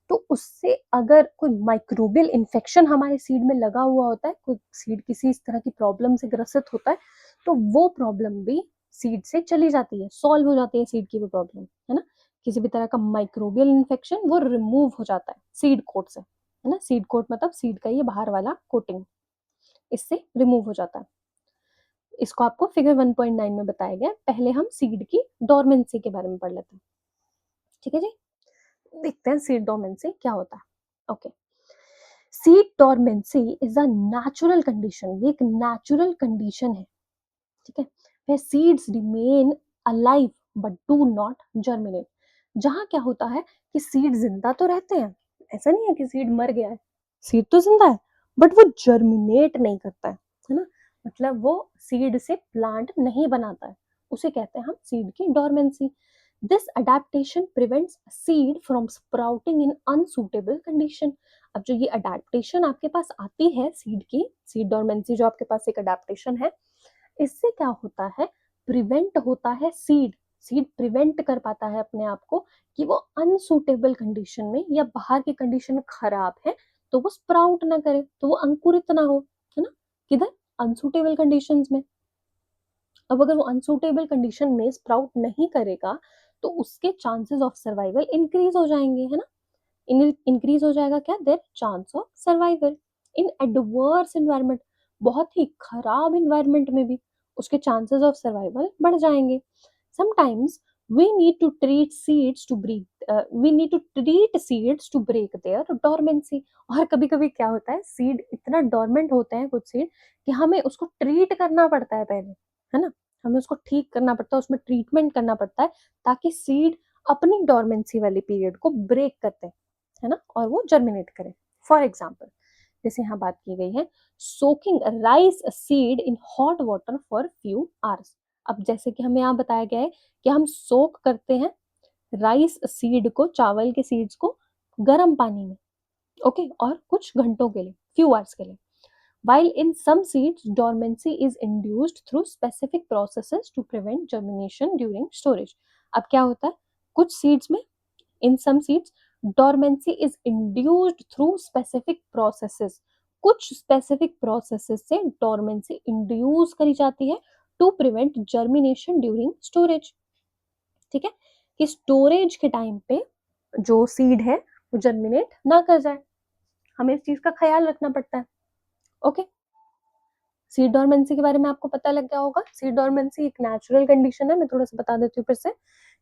तो उससे अगर कोई माइक्रोबियल इन्फेक्शन हमारे सीड में लगा हुआ होता है, कोई सीड किसी इस तरह की प्रॉब्लम से ग्रसित होता है, तो वो प्रॉब्लम भी सीड से चली जाती है, सॉल्व हो जाती है सीड की वो प्रॉब्लम, है ना। किसी भी तरह का माइक्रोबियल इन्फेक्शन वो रिमूव हो जाता है सीड कोट से, है ना। सीड कोट मतलब सीड का ये बाहर वाला कोटिंग, इससे रिमूव हो जाता है। इसको आपको फिगर 1.9 में बताया गया। पहले हम सीड की डोरमेंसी के बारे में पढ़ लेते हैं, ठीक है जी। देखते हैं सीड डोरमेंसी क्या होता है। Okay, seed dormancy is a natural condition, ये एक नेचुरल कंडीशन है, ठीक है। where seeds remain alive but do not germinate। जहां क्या होता है कि सीड जिंदा तो रहते हैं, ऐसा नहीं है कि सीड मर गया है, सीड तो जिंदा है, बट वो जर्मिनेट नहीं करता है ना। मतलब वो सीड से प्लांट नहीं बनाता है, उसे कहते हैं हम सीड की dormancy. This adaptation prevents seed from sprouting in unsuitable condition. अब जो ये अडेप्टेशन आपके पास आती है सीड की, सीड डोरमेंसी जो आपके पास एक अडेप्टेशन है, इससे क्या होता है, प्रिवेंट होता है सीड, सीड प्रिवेंट कर पाता है अपने आप को कि वो अनसुटेबल कंडीशन में या बाहर की कंडीशन खराब है तो वो स्प्राउट ना करे, तो वो अंकुरित ना हो, है ना। किधर, अनसुटेबल कंडीशंस में। अब अगर वो अनसुटेबल कंडीशन में स्प्राउट नहीं करेगा, तो उसके चांसेस ऑफ सर्वाइवल इंक्रीज हो जाएंगे, है ना। इंक्रीज हो जाएगा क्या, their chance of survival in adverse environment. बहुत ही खराब एनवायरनमेंट में भी उसके चांसेस ऑफ सर्वाइवल बढ़ जाएंगे। Sometimes we need to treat seeds to break we need to treat seeds to break their dormancy। और कभी कभी क्या होता है, सीड इतना डोरमेंट होते हैं कुछ सीड कि हमें उसको ट्रीट करना पड़ता है पहले, है ना। हमें उसको ठीक करना पड़ता है, उसमें ट्रीटमेंट करना पड़ता है, ताकि सीड अपनी डोरमेंसी वाले पीरियड को ब्रेक करते हैं, है ना, और वो जर्मिनेट करे। फॉर एग्जाम्पल, जैसे यहाँ बात की गई है soaking rice seed in hot water for few hours. अब जैसे कि हमें यहाँ बताया गया है कि हम सोक करते हैं राइस सीड को, चावल के सीड्स को गर्म पानी में, ओके, और कुछ घंटों के लिए, फ्यू आवर्स के लिए। while in some seeds dormancy is induced through specific processes to prevent germination during storage। अब क्या होता है, कुछ सीड्स में, in some seeds dormancy is induced through specific processes। कुछ specific processes से dormancy induce करी जाती है to prevent germination during storage, ठीक है, कि स्टोरेज के टाइम पे जो सीड है वो जर्मिनेट ना कर जाए, हमें इस चीज का ख्याल रखना पड़ता है। ओके, सीड डोरमेंसी के बारे में आपको पता लग गया होगा। सीड डोरमेंसी एक नेचुरल कंडीशन है, मैं थोड़ा सा बता देती हूँ फिर से।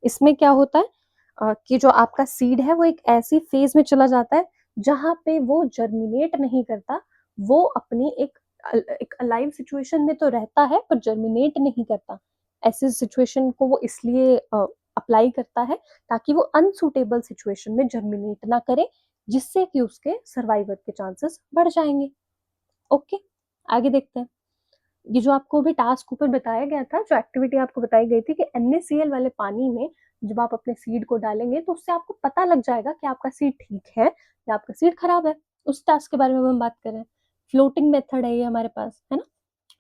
इसमें क्या होता है कि जो आपका सीड है वो एक ऐसी फेज में चला जाता है जहां पे वो जर्मिनेट नहीं करता, वो अपनी एक अलाइव सिचुएशन में तो रहता है पर जर्मिनेट नहीं करता। ऐसी सिचुएशन को वो इसलिए अप्लाई करता है ताकि वो अनसुटेबल सिचुएशन में जर्मिनेट ना करे, जिससे कि उसके सर्वाइवल के चांसेस बढ़ जाएंगे। ओके, आगे देखते हैं। ये जो आपको भी टास्क ऊपर बताया गया था, जो एक्टिविटी आपको बताई गई थी कि NaCl वाले पानी में जब आप अपने सीड को डालेंगे तो उससे आपको पता लग जाएगा कि आपका सीड ठीक है या आपका सीड खराब है। उस टास्क के बारे में हम बात करें। फ्लोटिंग मेथड है ये हमारे पास, है ना।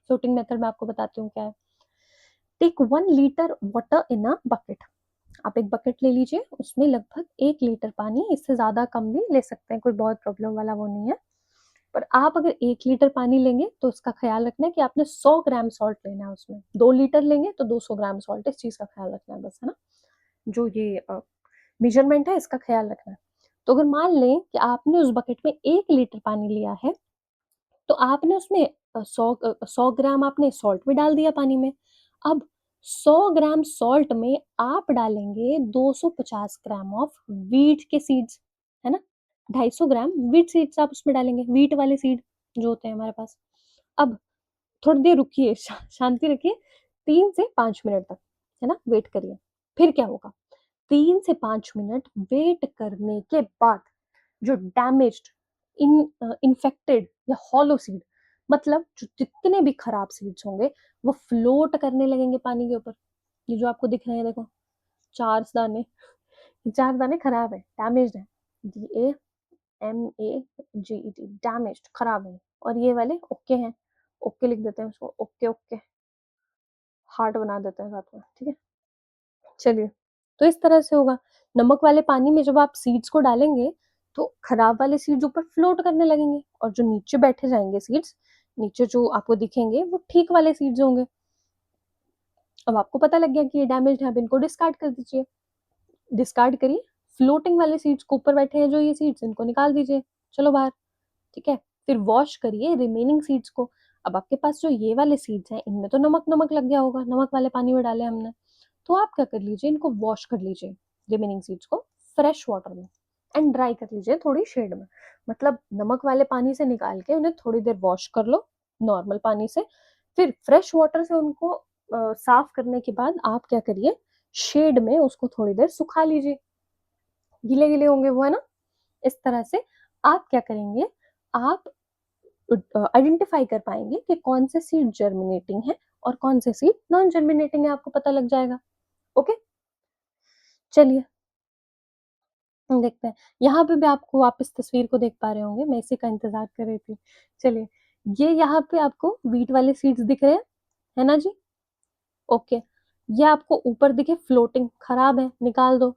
फ्लोटिंग मेथड में आपको बताती हूँ क्या है। Take 1 litre water in a bucket. आप एक बकेट ले लीजिए, उसमें लगभग 1 लीटर पानी, इससे ज्यादा कम भी ले सकते हैं, कोई बहुत प्रॉब्लम वाला वो नहीं है। पर आप अगर 1 लीटर पानी लेंगे तो उसका ख्याल रखना है कि आपने 100 ग्राम सॉल्ट लेना है उसमें। 2 लीटर लेंगे तो 200 ग्राम सॉल्ट, इस चीज का ख्याल रखना है बस, है ना। जो ये मेजरमेंट है इसका ख्याल रखना है। तो अगर मान लें कि आपने उस बकेट में 1 लीटर पानी लिया है, तो आपने उसमें 100 ग्राम आपने सॉल्ट भी डाल दिया पानी में। अब 100 ग्राम सॉल्ट में आप डालेंगे 250 ग्राम ऑफ वीट के सीड्स, है ना। 250 ग्राम वीट सीड्स आप उसमें डालेंगे, वीट वाले सीड जो होते हैं हमारे पास। अब थोड़ी देर रुकिए, शांति रखिए, 3 से 5 मिनट तक, है ना, वेट करिए। फिर क्या होगा, 3 से 5 मिनट वेट करने के बाद जो डैमेज्ड, इन्फेक्टेड या हॉलो सीड, मतलब जो जितने भी खराब सीड्स होंगे वो फ्लोट करने लगेंगे पानी के ऊपर। ये जो आपको दिख रहे हैं देखो, 4 दाने, 4 दाने खराब है, डैमेज्ड है, DAMAGED, डैमेज्ड, खराब है। और ये वाले ओके हैं, ओके लिख देते हैं उसको, ओके ओके, हार्ट बना देते हैं साथ में, ठीक है। चलिए, तो इस तरह से होगा। नमक वाले पानी में जब आप सीड्स को डालेंगे तो खराब वाले सीड्स ऊपर फ्लोट करने लगेंगे, और जो नीचे बैठे जाएंगे सीड्स, नीचे जो आपको दिखेंगे वो ठीक वाले सीड्स होंगे। अब आपको पता लग गया कि ये डैमेज्ड है, अब इनको डिस्कार्ड कर दीजिए। डिस्कार्ड करिए, फ्लोटिंग वाले सीड्स को, ऊपर बैठे हैं जो ये सीड्स, इनको निकाल दीजिए, चलो बाहर, ठीक है। फिर वॉश करिए रिमेनिंग सीड्स को। अब आपके पास जो ये वाले सीड्स हैं इनमें तो नमक नमक लग गया होगा, नमक वाले पानी में डाले हमने। तो आप क्या कर लीजिए, इनको वॉश कर लीजिए, रिमेनिंग सीड्स को, फ्रेश वाटर में, एंड ड्राई कर लीजिए थोड़ी शेड में। मतलब नमक वाले पानी से निकाल के उन्हें थोड़ी देर वॉश कर लो नॉर्मल पानी से, फिर फ्रेश वाटर से उनको साफ करने के बाद आप क्या करिए, शेड में उसको थोड़ी देर सुखा लीजिए, गीले गीले होंगे वो, है ना। इस तरह से आप क्या करेंगे, आप आइडेंटिफाई कर पाएंगे कि कौन से सीड जर्मिनेटिंग है और कौन से सीड नॉन जर्मिनेटिंग है, आपको पता लग जाएगा। ओके, चलिए हम देखते हैं। यहाँ पे भी आपको, आप इस तस्वीर को देख पा रहे होंगे, मैं इसी का इंतजार कर रही थी। चलिए, ये यहाँ पे आपको वीट वाले सीड्स दिख रहे हैं, है ना जी। ओके, ये आपको ऊपर दिखे फ्लोटिंग, खराब है, निकाल दो,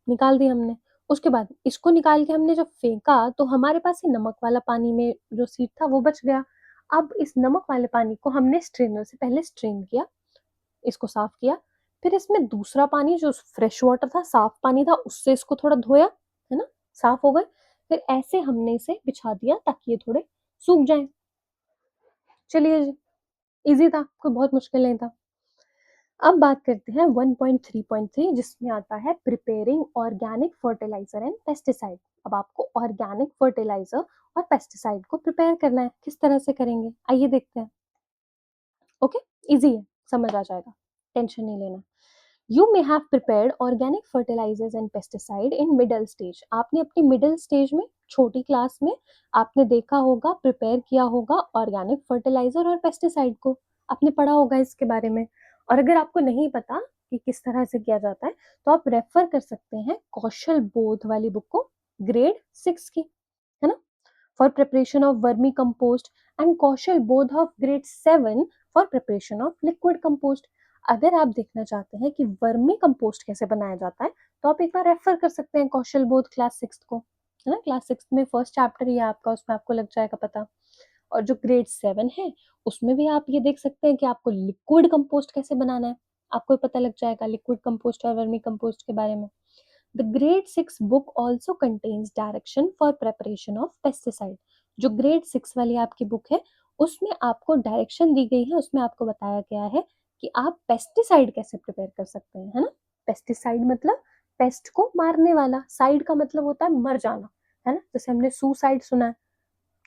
निकाल दी हमने। उसके बाद इसको निकाल के हमने जब फेंका तो हमारे पास ये नमक वाला पानी में जो सीड था वो बच गया। अब इस नमक वाले पानी को हमने स्ट्रेनर से पहले स्ट्रेन किया, इसको साफ किया, फिर इसमें दूसरा पानी जो फ्रेश वाटर था, साफ पानी था, उससे इसको थोड़ा धोया, है ना, साफ हो गए। फिर ऐसे हमने इसे बिछा दिया ताकि ये थोड़े सूख जाएं। चलिए जी, इजी था, कोई बहुत मुश्किल नहीं था। अब बात करते हैं 1.3.3, जिसमें आता है preparing organic fertiliser and pesticide. अब आपको ऑर्गेनिक फर्टिलाइजर और पेस्टिसाइड को प्रिपेयर करना है, किस तरह से करेंगे आइए देखते हैं। ओके, इजी है, समझ आ जाएगा, टेंशन नहीं लेना। You may have prepared organic fertilizers and pesticide in middle stage. आपने अपनी मिडल स्टेज में, छोटी क्लास में, आपने देखा होगा, प्रिपेयर किया होगा ऑर्गेनिक फर्टिलाइजर और पेस्टिसाइड को, आपने पढ़ा होगा इसके बारे में। और अगर आपको नहीं पता कि किस तरह से किया जाता है तो आप रेफर कर सकते हैं कौशल बोध वाली बुक को, ग्रेड 6 की, है ना, for preparation of vermicompost, and कौशल बोध of grade 7 for preparation of liquid compost। अगर आप देखना चाहते हैं कि वर्मी कंपोस्ट कैसे बनाया जाता है तो आप एक बार रेफर कर सकते हैं कौशल बोध क्लास 6 को, है ना। क्लास 6 में फर्स्ट चैप्टर ही है आपका, उसमें आपको लग जाएगा पता। और जो ग्रेड 7 है उसमें भी आप ये देख सकते हैं कि आपको लिक्विड कंपोस्ट कैसे बनाना है, आपको पता लग जाएगा लिक्विड कंपोस्ट और वर्मी कंपोस्ट के बारे में। The grade 6 book also contains direction for preparation of pesticide। जो ग्रेड 6 वाली आपकी बुक है उसमें आपको डायरेक्शन दी गई है, उसमें आपको बताया गया है कि आप पेस्टिसाइड कैसे प्रिपेयर कर सकते हैं, है ना। पेस्टिसाइड मतलब पेस्ट को मारने वाला, साइड का मतलब होता है मर जाना, है ना, जैसे हमने सुसाइड सुना है।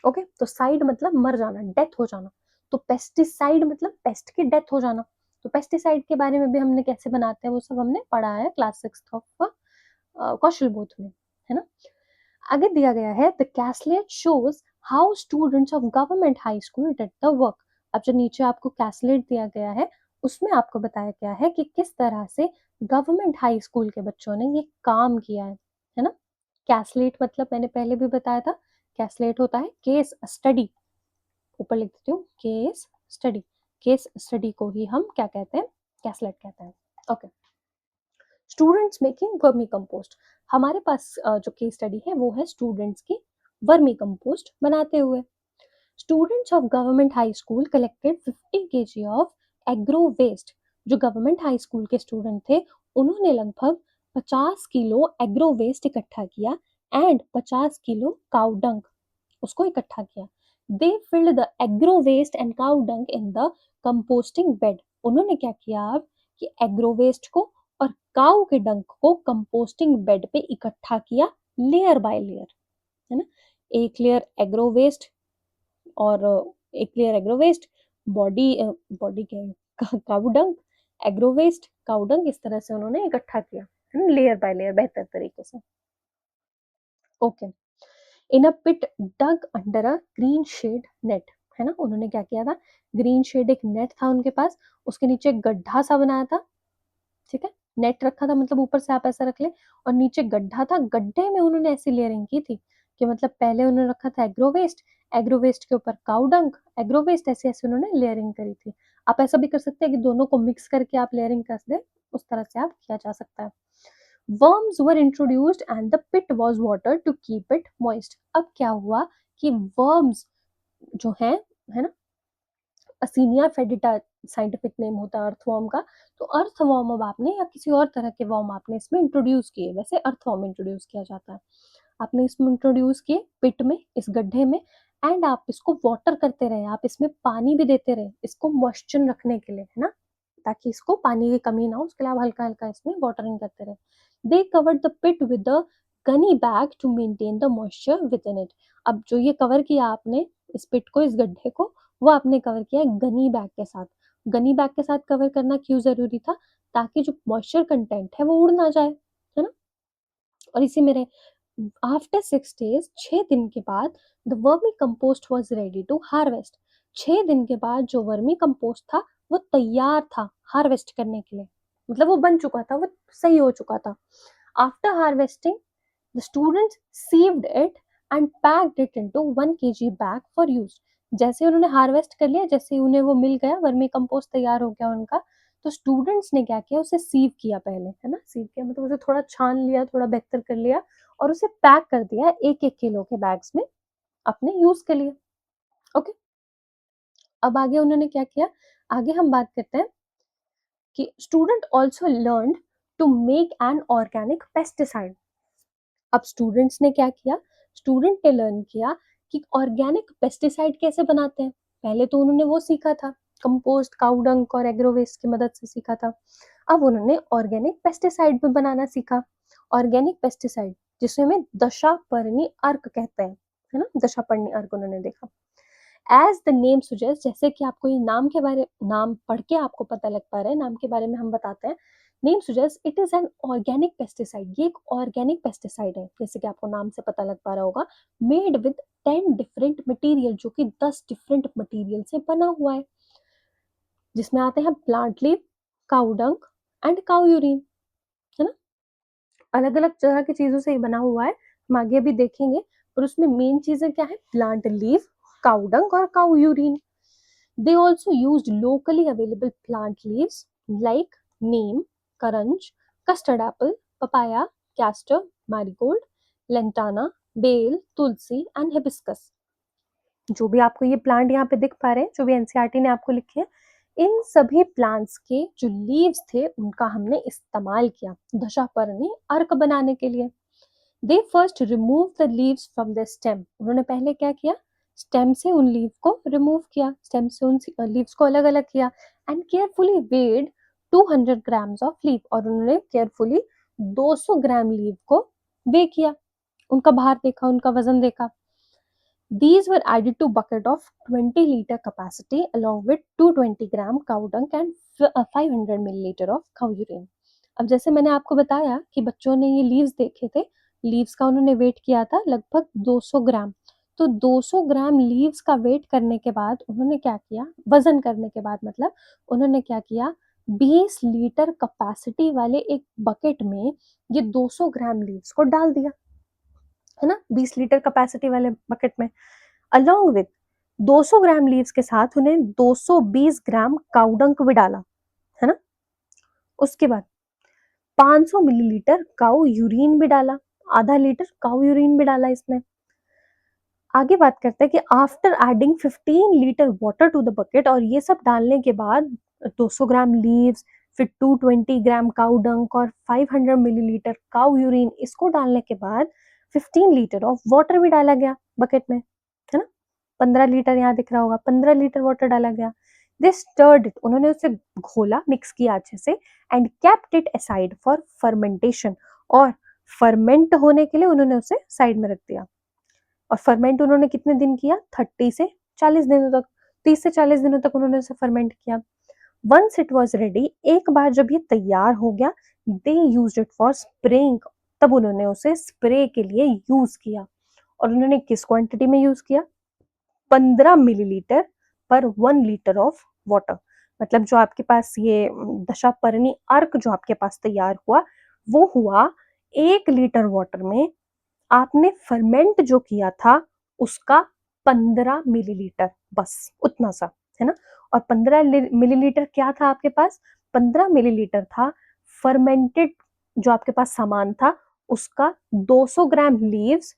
ओके, तो साइड मतलब मर जाना, डेथ हो जाना, तो पेस्टिसाइड मतलब पेस्ट की डेथ हो जाना। तो पेस्टिसाइड के बारे में भी हमने कैसे बनाते हैं वो सब हमने पढ़ा है क्लास 6 ऑफ कौशल बोध में, है ना। आगे दिया गया है the caselet shows how students of government high school did the work. अब जो नीचे आपको कैसलेट दिया गया है उसमें आपको बताया गया है कि किस तरह से गवर्नमेंट हाई स्कूल के बच्चों ने ये काम किया है ना। कैसलेट मतलब मैंने पहले भी बताया था, कैसलेट होता है केस स्टडी, ऊपर लिख देती हूँ केस स्टडी। केस स्टडी को ही हम क्या कहते हैं, कैसलेट कहते हैं। Okay, students making vermi compost. हमारे पास जो केस स्टडी है वो है स्टूडेंट्स की वर्मी कंपोस्ट बनाते हुए। Students of government high school collected 50 kg of agro waste. जो गवर्नमेंट हाई स्कूल के स्टूडेंट थे उन्होंने लगभग 50 किलो एग्रो वेस्ट इकट्ठा किया एंड 50 किलो काउ डंग उसको इकट्ठा किया। They filled the agro waste and cow dung in the composting bed. उन्होंने क्या किया अब कि एग्रो वेस्ट को और काउ के डंग को कंपोस्टिंग बेड पे इकट्ठा किया, लेयर बाय लेयर, है ना। एक लेयर एग्रो वेस्ट और एक लेयर एग्रो वेस्ट, बॉडी बॉडी क्या cow dung, agro waste, cow dung, इस तरह से उन्होंने इकट्ठा किया, है ना, लेयर बाय लेयर बेहतर तरीके से। Okay, in a pit dug under a green shade net, है ना। उन्होंने क्या किया था, ग्रीन शेड एक नेट था उनके पास, उसके नीचे एक गड्ढा सा बनाया था, ठीक है। नेट रखा था मतलब ऊपर से आप ऐसा रख ले, और नीचे गड्ढा था, गड्ढे में उन्होंने ऐसी लेयरिंग की थी कि मतलब पहले उन्होंने रखा था एग्रो वेस्ट के ऊपर काउ डंग, एग्रो वेस्ट, ऐसे ऐसे उन्होंने लेयरिंग करी थी। आप ऐसा भी कर सकते हैं कि दोनों को मिक्स करके आप लेयरिंग कर दे, उस तरह से आप किया जा सकता है। Worms were introduced and the pit was water to keep it moist. अब क्या हुआ कि वर्म्स जो है ना, असीनिया फेडिटा साइंटिफिक नेम होता है अर्थवर्म का, तो अर्थवर्म अब आपने या किसी और तरह के वर्म आपने इसमें इंट्रोड्यूस किए, वैसे अर्थवर्म इंट्रोड्यूस किया जाता है, आपने इसमें इंट्रोड्यूस किए पिट में, इस गड्ढे में, एंड आप इसको वाटर करते रहे, आप इसमें पानी भी देते रहे इसको मॉइस्चर रखने के लिए, है ना, ताकि इसको पानी की कमी ना हो, उसके लिए आप हल्का हल्का इसमें वाटरिंग करते रहे। They covered the pit with the gunny bag to maintain the moisture within it. अब जो ये कवर किया आपने इस पिट को, इस गड्ढे को, वो आपने कवर किया है गनी बैग के साथ। गनी बैग के साथ कवर करना क्यों जरूरी था, ताकि जो मॉइस्चर कंटेंट है वो उड़ ना जाए, है ना। और इसी में आफ्टर 6 days, 6 दिन के बाद, the vermicompost was ready to harvest. 6 दिन के बाद जो वर्मी कंपोस्ट था वो तैयार था हार्वेस्ट करने के लिए, मतलब वो बन चुका था, वो सही हो चुका था। After harvesting the students sieved it and packed it into 1 kg bag for use. जैसे उन्होंने हार्वेस्ट कर लिया, जैसे उन्हें वो मिल गया, वर्मी कंपोस्ट तैयार हो गया उनका, तो स्टूडेंट्स ने क्या किया, उसे सीव किया पहले, है ना, सीव किया मतलब उसे थोड़ा छान लिया, थोड़ा बेहतर कर लिया, और उसे पैक कर दिया 1-1 किलो के बैग्स में अपने यूज के लिए। ओके, अब आगे उन्होंने क्या किया, आगे हम बात करते हैं कि student also learn to make an organic pesticide. अब स्टूडेंट्स ने क्या किया, स्टूडेंट ने लर्न किया कि ऑर्गेनिक पेस्टिसाइड कैसे बनाते हैं। पहले तो उन्होंने वो सीखा था, कंपोस्ट, काउ डंग और एग्रो वेस्ट की मदद से सीखा था। अब उन्होंने ऑर्गेनिक पेस्टिसाइड भी बनाना सीखा। ऑर्गेनिक पेस्टिसाइड जिसे हमें दशापर्णी अर्क कहते हैं, है ना, दशापर्णी अर्क उन्होंने देखा। एज द नेम सुजेस्ट, जैसे कि आपको ये नाम पढ़ के आपको पता लग पा रहा है, नाम के बारे में हम बताते हैं। Name suggest it is an organic pesticide, ये एक ऑर्गेनिक पेस्टिसाइड है, जैसे कि आपको नाम से पता लग पा रहा होगा। मेड विद 10 डिफरेंट मटेरियल, जो कि 10 डिफरेंट मटेरियल से बना हुआ है, जिसमें आते हैं plant leaf, cow dung and cow urine, है ना। अलग अलग तरह की चीजों से ये बना हुआ है, हम आगे अभी देखेंगे, पर उसमें मेन चीजें क्या है, प्लांट लीफ, काउ डंग और cow urine. They also used locally available plant leaves like neem, karanj, custard apple, papaya, castor, marigold, lantana, bael, tulsi and hibiscus. जो भी आपको ये प्लांट यहाँ पे दिख पा रहे हैं, जो भी एनसीईआरटी ने आपको लिखे हैं, इन सभी प्लांट्स के जो लीव्स थे उनका हमने इस्तेमाल किया दशापर्णी अर्क बनाने के लिए। They first remove the leaves from the stem. उन्होंने पहले क्या किया, स्टेम से उन लीव को रिमूव किया, स्टेम से उन लीव्स को अलग अलग किया, and carefully weighed 200 grams of leave, और उन्होंने केयरफुली 200 ग्राम लीव को वे किया, उनका भार देखा, उनका वजन देखा। These were added to bucket of 20-liter capacity along with 220 gram cow dung and 500 milliliter of cow urine. अब जैसे मैंने आपको बताया कि बच्चों ने ये लीव्स देखे थे, लीव्स का उन्होंने वेट किया था लगभग 200 ग्राम। तो 200 ग्राम लीव्स का वेट करने के बाद उन्होंने क्या किया, वजन करने के बाद मतलब उन्होंने क्या किया, 20 लीटर कैपेसिटी वाले एक बकेट में ये 200 ग्राम लीव्स को डाल दिया, है ना, 20 लीटर कैपेसिटी वाले बकेट में। along with 200 ग्राम लीव्स के साथ उन्हें 220 ग्राम काउडंक भी डाला, है ना। उसके बाद 500 मिलीलीटर काउ यूरिन भी डाला, आधा लीटर काउ यूरिन भी डाला इसमें। आगे बात करते हैं कि after adding 15 litre water to the bucket, और ये सब डालने के बाद 200 ग्राम लीव्स, फिर 220 ग्राम काउ डंक और 500 मिलीलीटर काउ यूरिन, इसको डालने के बाद 15 लीटर ऑफ वाटर भी डाला गया बकेट में, है ना। 15 लीटर यहाँ दिख रहा होगा, 15 लीटर वाटर डाला गया। दे स्टर्ड इट, उन्होंने उसे घोला, मिक्स किया अच्छे से, and kept it aside for fermentation, और फर्मेंट होने के लिए उन्होंने उसे साइड में रख दिया। और फर्मेंट उन्होंने कितने दिन किया, 30 से 40 दिनों तक, 30 से 40 दिनों तक उन्होंने उसे फर्मेंट किया। वंस इट वॉज रेडी, एक बार जब ये तैयार हो गया, दे यूज इट फॉर स्प्रेइंग, तब उन्होंने उसे स्प्रे के लिए यूज किया। और उन्होंने किस क्वांटिटी में यूज किया, 15 मिलीलीटर पर 1 लीटर ऑफ वाटर। मतलब जो आपके पास ये दशापर्णी अर्क जो आपके पास तैयार हुआ, वो हुआ 1 लीटर वाटर में आपने फर्मेंट जो किया था उसका 15 मिलीलीटर, बस उतना सा, है ना। और 15 मिलीलीटर क्या था आपके पास, 15 मिलीलीटर था फर्मेंटेड जो आपके पास सामान था उसका 200 ग्राम लीव्स।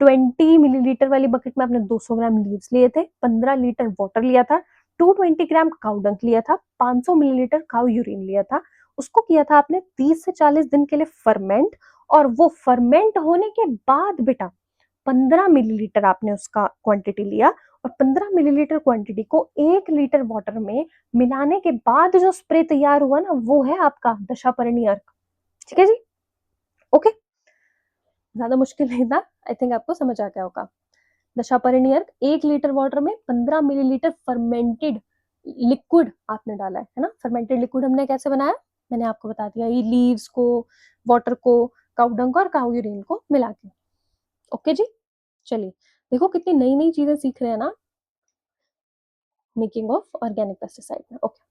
20 मिलीलीटर वाली बकेट में आपने 200 ग्राम लीव्स लिए थे, 15 लीटर वाटर लिया था, 220 ग्राम काउ डंक लिया था, 500 मिलीलीटर काउ यूरिन लिया था, उसको किया था आपने 30 से 40 दिन के लिए फर्मेंट। और वो फर्मेंट होने के बाद बेटा 15 मिलीलीटर आपने उसका क्वांटिटी लिया, और 15 मिलीलीटर क्वांटिटी को 1 लीटर वाटर में मिलाने के बाद जो स्प्रे तैयार हुआ ना, वो है आपका दशापर्णी अर्क। ठीक है जी, ओके। ज्यादा मुश्किल नहीं था, आई थिंक आपको समझ आ गया होगा। दशापर्णी अर्क 1 लीटर वाटर में 15 मिलीलीटर फर्मेंटेड लिक्विड आपने डाला है ना। फर्मेंटेड लिक्विड हमने कैसे बनाया, मैंने आपको बता दिया, ये लीव्स को, वाटर को, काउडंग और काउ यूरिन को मिला के। ओके जी, चलिए देखो कितनी नई नई चीजें सीख रहे हैं ना मेकिंग ऑफ ऑर्गेनिक पेस्टिसाइड में। ओके,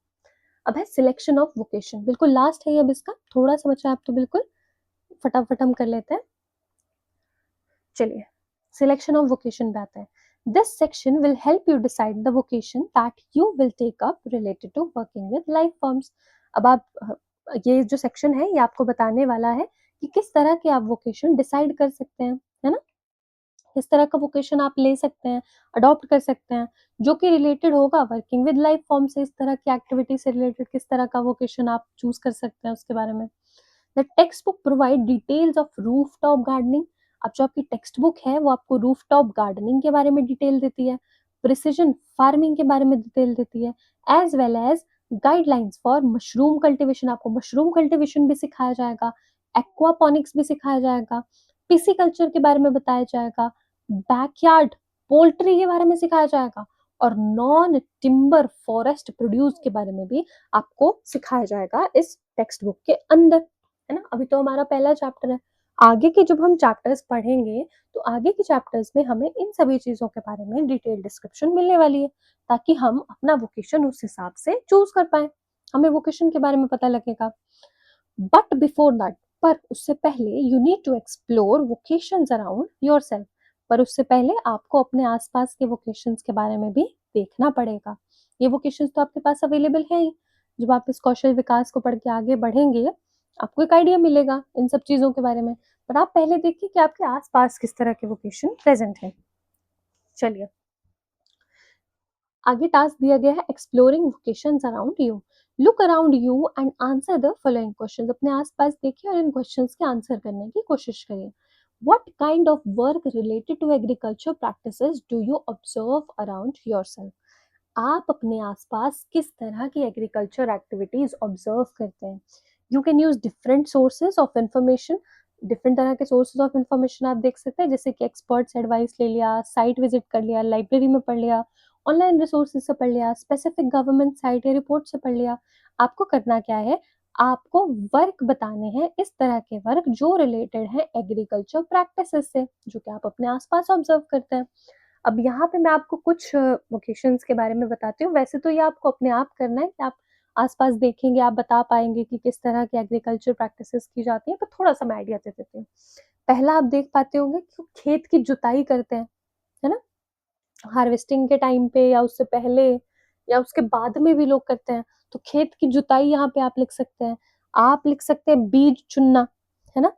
अब है सिलेक्शन ऑफ वोकेशन, बिल्कुल लास्ट है अब इसका, थोड़ा सा बचा है, आप तो बिल्कुल फटाफट हम कर लेते हैं। चलिए सिलेक्शन ऑफ वोकेशन पे आते हैं। This section will help you decide the vocation that you will take up related to working with life forms. अब आप ये जो सेक्शन है ये आपको बताने वाला है कि किस तरह के आप वोकेशन डिसाइड कर सकते हैं, है ना। इस तरह का वोकेशन आप ले सकते हैं, अडॉप्ट कर सकते हैं, जो कि रिलेटेड होगा वर्किंग विद लाइफ फॉर्म से। इस तरह की एक्टिविटी से रिलेटेड किस तरह का वोकेशन आप चूज कर सकते हैं उसके बारे में। The text book provide details of roof top gardening. अब जो आपकी टेक्स्ट बुक है वो आपको रूफ टॉप गार्डनिंग के बारे में डिटेल देती है, प्रिसीजन फार्मिंग के बारे में डिटेल देती है, as well as guidelines for mushroom cultivation. आपको मशरूम कल्टीवेशन भी सिखाया जाएगा, एक्वापॉनिक्स भी सिखाया जाएगा, पीसी कल्चर के बारे में बताया जाएगा, बैकयार्ड पोल्ट्री के बारे में सिखाया जाएगा, और नॉन टिम्बर फॉरेस्ट प्रोड्यूस के बारे में भी आपको सिखाया जाएगा इस टेक्स्ट बुक के अंदर, है ना। अभी तो हमारा पहला चैप्टर है, आगे के जब हम चैप्टर्स पढ़ेंगे तो आगे के चैप्टर्स में हमें इन सभी चीजों के बारे में डिटेल डिस्क्रिप्शन मिलने वाली है, ताकि हम अपना वोकेशन उस हिसाब से चूज कर पाए, हमें वोकेशन के बारे में पता लगेगा। बट बिफोर दैट, पर उससे पहले you need to explore vocations around yourself. पर उससे पहले आपको अपने आसपास के वोकेशंस के बारे में भी देखना पड़ेगा। ये वोकेशंस तो आपके पास अवेलेबल है ही, जब आप इस कौशल विकास को पढ़ के आगे बढ़ेंगे आपको एक आइडिया मिलेगा इन सब चीजों के बारे में। पर आप पहले देखिए कि आपके आसपास किस तरह के वोकेशन प्रेजेंट है। चलिए आगे टास्क दिया गया है exploring vocations around you. Look around you and answer the following questions. अपने आसपास देखिए और इन क्वेश्चंस के आंसर करने की कोशिश करिए। What kind of work related to agriculture practices do you observe around yourself. आप अपने आसपास किस तरह की एग्रीकल्चर एक्टिविटीज ऑब्जर्व करते हैं। You can use different sources of information, different तरह के सोर्सेज ऑफ इंफॉर्मेशन आप देख सकते हैं, जैसे कि एक्सपर्ट्स एडवाइस ले लिया, साइट विजिट कर लिया, लाइब्रेरी में पढ़ लिया, ऑनलाइन रिसोर्सेज से पढ़ लिया, स्पेसिफिक गवर्नमेंट साइट या रिपोर्ट से पढ़ लिया। आपको करना क्या है, आपको वर्क बताने हैं, इस तरह के वर्क जो रिलेटेड है एग्रीकल्चर प्रैक्टिसेस से, जो कि आप अपने आसपास ऑब्जर्व करते हैं। अब यहाँ पे मैं आपको कुछ वोकेशंस के बारे में बताती हूँ। वैसे तो ये आपको अपने आप करना है कि आप आसपास देखेंगे, आप बता पाएंगे कि किस तरह की एग्रीकल्चर प्रैक्टिसेस की जाती है, पर थोड़ा सा मैं आइडिया दे देती हूँ। पहला आप देख पाते होंगे कि खेत की जुताई करते हैं, है ना। हार्वेस्टिंग के टाइम पे या उससे पहले या उसके बाद में भी लोग करते हैं। तो खेत की जुताई यहाँ पे आप लिख सकते हैं। आप लिख सकते हैं बीज चुनना, है ना?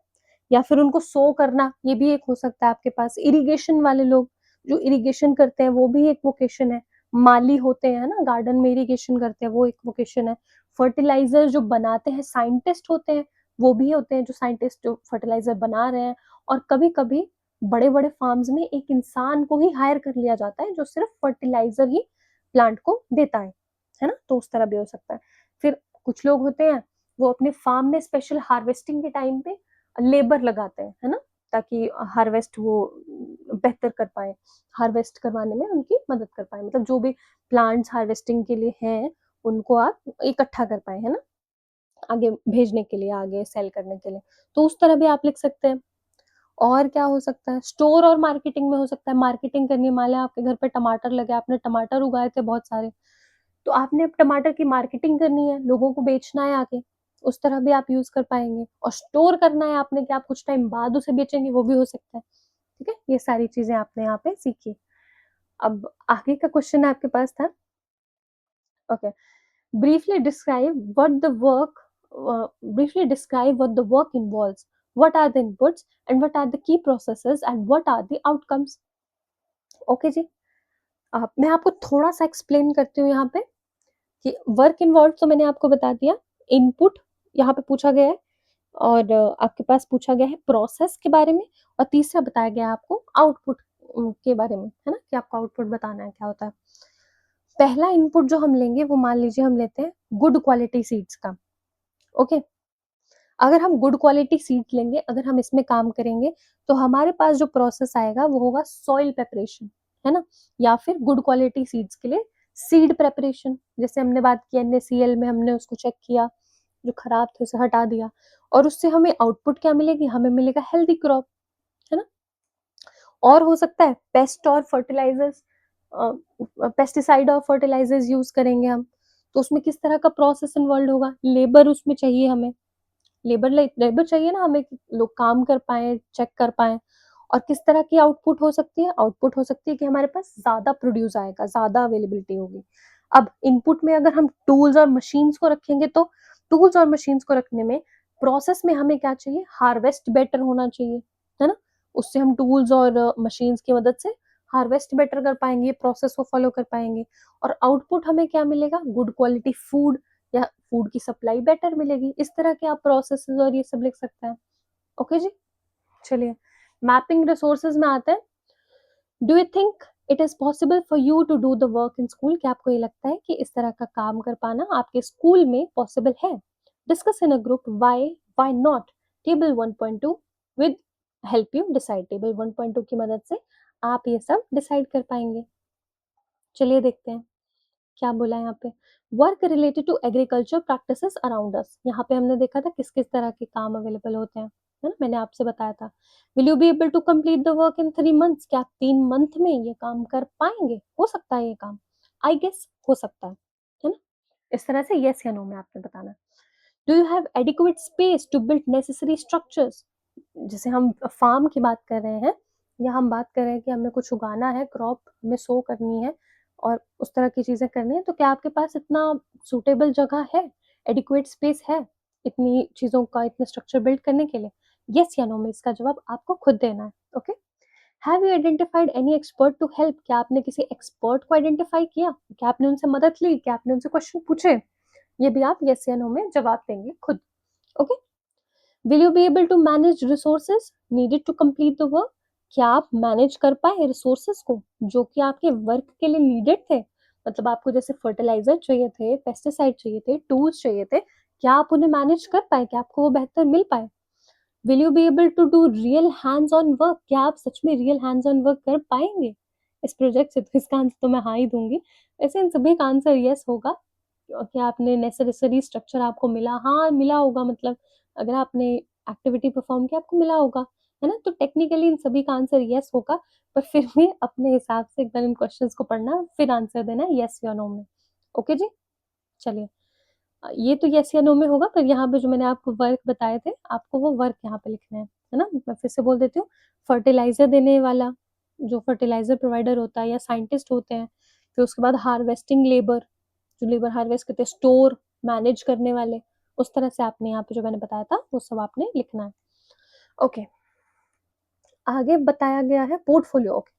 या फिर उनको सो करना, ये भी एक हो सकता है आपके पास। इरिगेशन वाले लोग जो इरिगेशन करते हैं वो भी एक वोकेशन है। माली होते हैं ना, गार्डन में इरिगेशन करते हैं, वो एक वोकेशन है। फर्टिलाइजर जो बनाते हैं, साइंटिस्ट होते हैं, वो भी होते हैं जो साइंटिस्ट जो फर्टिलाइजर बना रहे हैं। और कभी कभी बड़े बड़े फार्म्स में एक इंसान को ही हायर कर लिया जाता है जो सिर्फ फर्टिलाइजर ही प्लांट को देता है ना? तो उस तरह भी हो सकता है। फिर कुछ लोग होते हैं वो अपने फार्म में स्पेशल हार्वेस्टिंग के टाइम पे लेबर लगाते हैं, है ना? ताकि हार्वेस्ट वो बेहतर कर पाए, हार्वेस्ट करवाने में उनकी मदद कर पाए। मतलब जो भी प्लांट्स हार्वेस्टिंग के लिए हैं उनको आप इकट्ठा कर पाए, है ना? आगे भेजने के लिए, आगे सेल करने के लिए। तो उस तरह भी आप लिख सकते हैं। और क्या हो सकता है? स्टोर और मार्केटिंग में हो सकता है। मार्केटिंग करनी है, मान लें आपके घर पे टमाटर लगे, आपने टमाटर उगाए थे बहुत सारे, तो आपने टमाटर की मार्केटिंग करनी है, लोगों को बेचना है आगे, उस तरह भी आप यूज़ कर पाएँगे। और स्टोर करना है आपने कि आप कुछ टाइम बाद उसे बेचेंगे, वो भी हो सकता है। ठीक है? ये सारी चीज़ें आपने यहाँ पे सीखी। अब आगे का क्वेश्चन आपके पास था, okay, briefly describe what the work briefly describe what the work involves. What are the inputs and what are the key processes and what are the outcomes? Okay जी। मैं आपको थोड़ा-सा एक्सप्लेन करती हूँ यहाँ पे कि वर्क इन्वॉल्व्ड तो मैंने आपको बता दिया, इनपुट यहाँ पे पूछा गया है और आपके पास पूछा गया है प्रोसेस के बारे में और तीसरा बताया गया है आपको आउटपुट के बारे में, है ना? कि आपको आउटपुट बताना है क्या होता है। पहला इनपुट जो हम लेंगे वो मान लीजिए हम लेते हैं गुड क्वालिटी सीड्स का, ओके? अगर हम गुड क्वालिटी सीड लेंगे, अगर हम इसमें काम करेंगे, तो हमारे पास जो प्रोसेस आएगा वो होगा सॉइल प्रिपरेशन, है ना? या फिर गुड क्वालिटी सीड्स के लिए सीड प्रिपरेशन। जैसे हमने बात की NaCl में हमने उसको चेक किया, जो खराब थे उसे हटा दिया और उससे हमें आउटपुट क्या मिलेगी? हमें मिलेगा हेल्दी क्रॉप, है ना? और हो सकता है पेस्ट और फर्टिलाइजर्स पेस्टिसाइड और फर्टिलाइजर्स यूज़ करेंगे हम, तो उसमें किस तरह का प्रोसेस इन्वॉल्व्ड होगा? लेबर उसमें चाहिए हमें। लेबर चाहिए ना हमें कि लोग काम कर पाएँ, चेक कर पाएँ और किस तरह की आउटपुट हो सकती है? आउटपुट हो सकती है कि हमारे पास ज़्यादा प्रोड्यूस आएगा, ज़्यादा अवेलेबिलिटी होगी। अब इनपुट में अगर हम टूल्स और मशीन्स को रखेंगे तो टूल्स और मशीन्स को रखने में प्रोसेस में हमें क्या चाहिए? हार्वेस्ट बेटर होना चाहिए, है ना? उससे हम टूल्स और मशीन्स की मदद से हार्वेस्ट बेटर कर पाएँगे, प्रोसेस को फॉलो कर पाएँगे और आउटपुट हमें क्या मिलेगा? गुड क्वालिटी फूड या फूड की सप्लाई बेटर मिलेगी। इस तरह के आप प्रोसेसेस और ये सब लिख सकते हैं। ओके जी? चलिए, मैपिंग रिसोर्सेज़ में आते हैं। Do you think it is possible for you to do the work in school? क्या आपको ये लगता है कि इस तरह का काम कर पाना आपके स्कूल में पॉसिबल है? Discuss in a group why, why not? Table 1.2 with help you decide. Table 1.2 की मदद से आप ये सब डिसाइड कर पाएँगे। चलिए देखते हैं। क्या बोला है यहाँ पे? Work related to agriculture practices around us. यहाँ पे हमने देखा था किस-किस तरह के काम अवेलेबल होते हैं, है ना? मैंने आपसे बताया था। Will you be able to complete the work in 3 months? क्या आप 3 मंथ में ये काम कर पाएँगे? हो सकता है ये काम? आई गेस हो सकता है ना? इस तरह से येस या नो में आपने बताना है। Do you have adequate space to build necessary structures? जैसे हम फार्म की बात कर रहे हैं या हम बात कर रहे हैं कि हमें कुछ उगाना है, क्रॉप हमें सो करनी है और उस तरह की चीज़ें करनी है, तो क्या आपके पास इतना सूटेबल जगह है, एडिक्वेट स्पेस है, इतनी चीज़ों का इतना स्ट्रक्चर बिल्ड करने के लिए? येस या नो में इसका जवाब आपको खुद देना है, okay? Have you identified any expert to help? क्या आपने किसी एक्सपर्ट को आइडेंटिफाई किया? क्या आपने उनसे मदद ली? क्या आपने उनसे क्वेश्चन पूछे? ये भी आप येस या नो में जवाब देंगे खुद, okay? Will you be able to manage resources needed to complete the work? क्या आप मैनेज कर पाए रिसोर्सेज को जो कि आपके वर्क के लिए नीडेड थे? मतलब आपको जैसे फर्टिलाइजर चाहिए थे, पेस्टिसाइड चाहिए थे, टूल्स चाहिए थे, क्या आप उन्हें मैनेज कर पाए? क्या आपको वो बेहतर मिल पाए? Will you be able to do real hands on work? क्या आप सच में रियल हैंड्स ऑन वर्क कर पाएंगे इस प्रोजेक्ट से? तो इसका आंसर तो मैं हाँ ही दूंगी। वैसे इन सभी का आंसर यस होगा। क्या आपने नेसेसरी स्ट्रक्चर आपको मिला? हाँ, मिला होगा। मतलब अगर आपने एक्टिविटी परफॉर्म किया आपको मिला होगा, है ना? तो टेक्निकली इन सभी का आंसर यस होगा, पर फिर भी अपने हिसाब से एक बार इन क्वेश्चंस को पढ़ना, फिर आंसर देना है यस या नो में। ओके जी? चलिए, ये तो यस या नो में होगा, पर यहाँ पे जो मैंने आपको वर्क बताए थे, आपको वो वर्क यहाँ पे लिखने हैं, है ना? मैं फिर से बोल देती हूँ, फर्टिलाइज़र देने वाला, जो फर्टिलाइजर प्रोवाइडर होता है या साइंटिस्ट होते हैं, फिर उसके बाद हार्वेस्टिंग लेबर, जो लेबर हार्वेस्ट करते हैं, स्टोर मैनेज करने वाले, उस तरह से आपने यहाँ पे जो मैंने बताया था वो सब आपने लिखना है। ओके, आगे बताया गया है portfolio. Okay,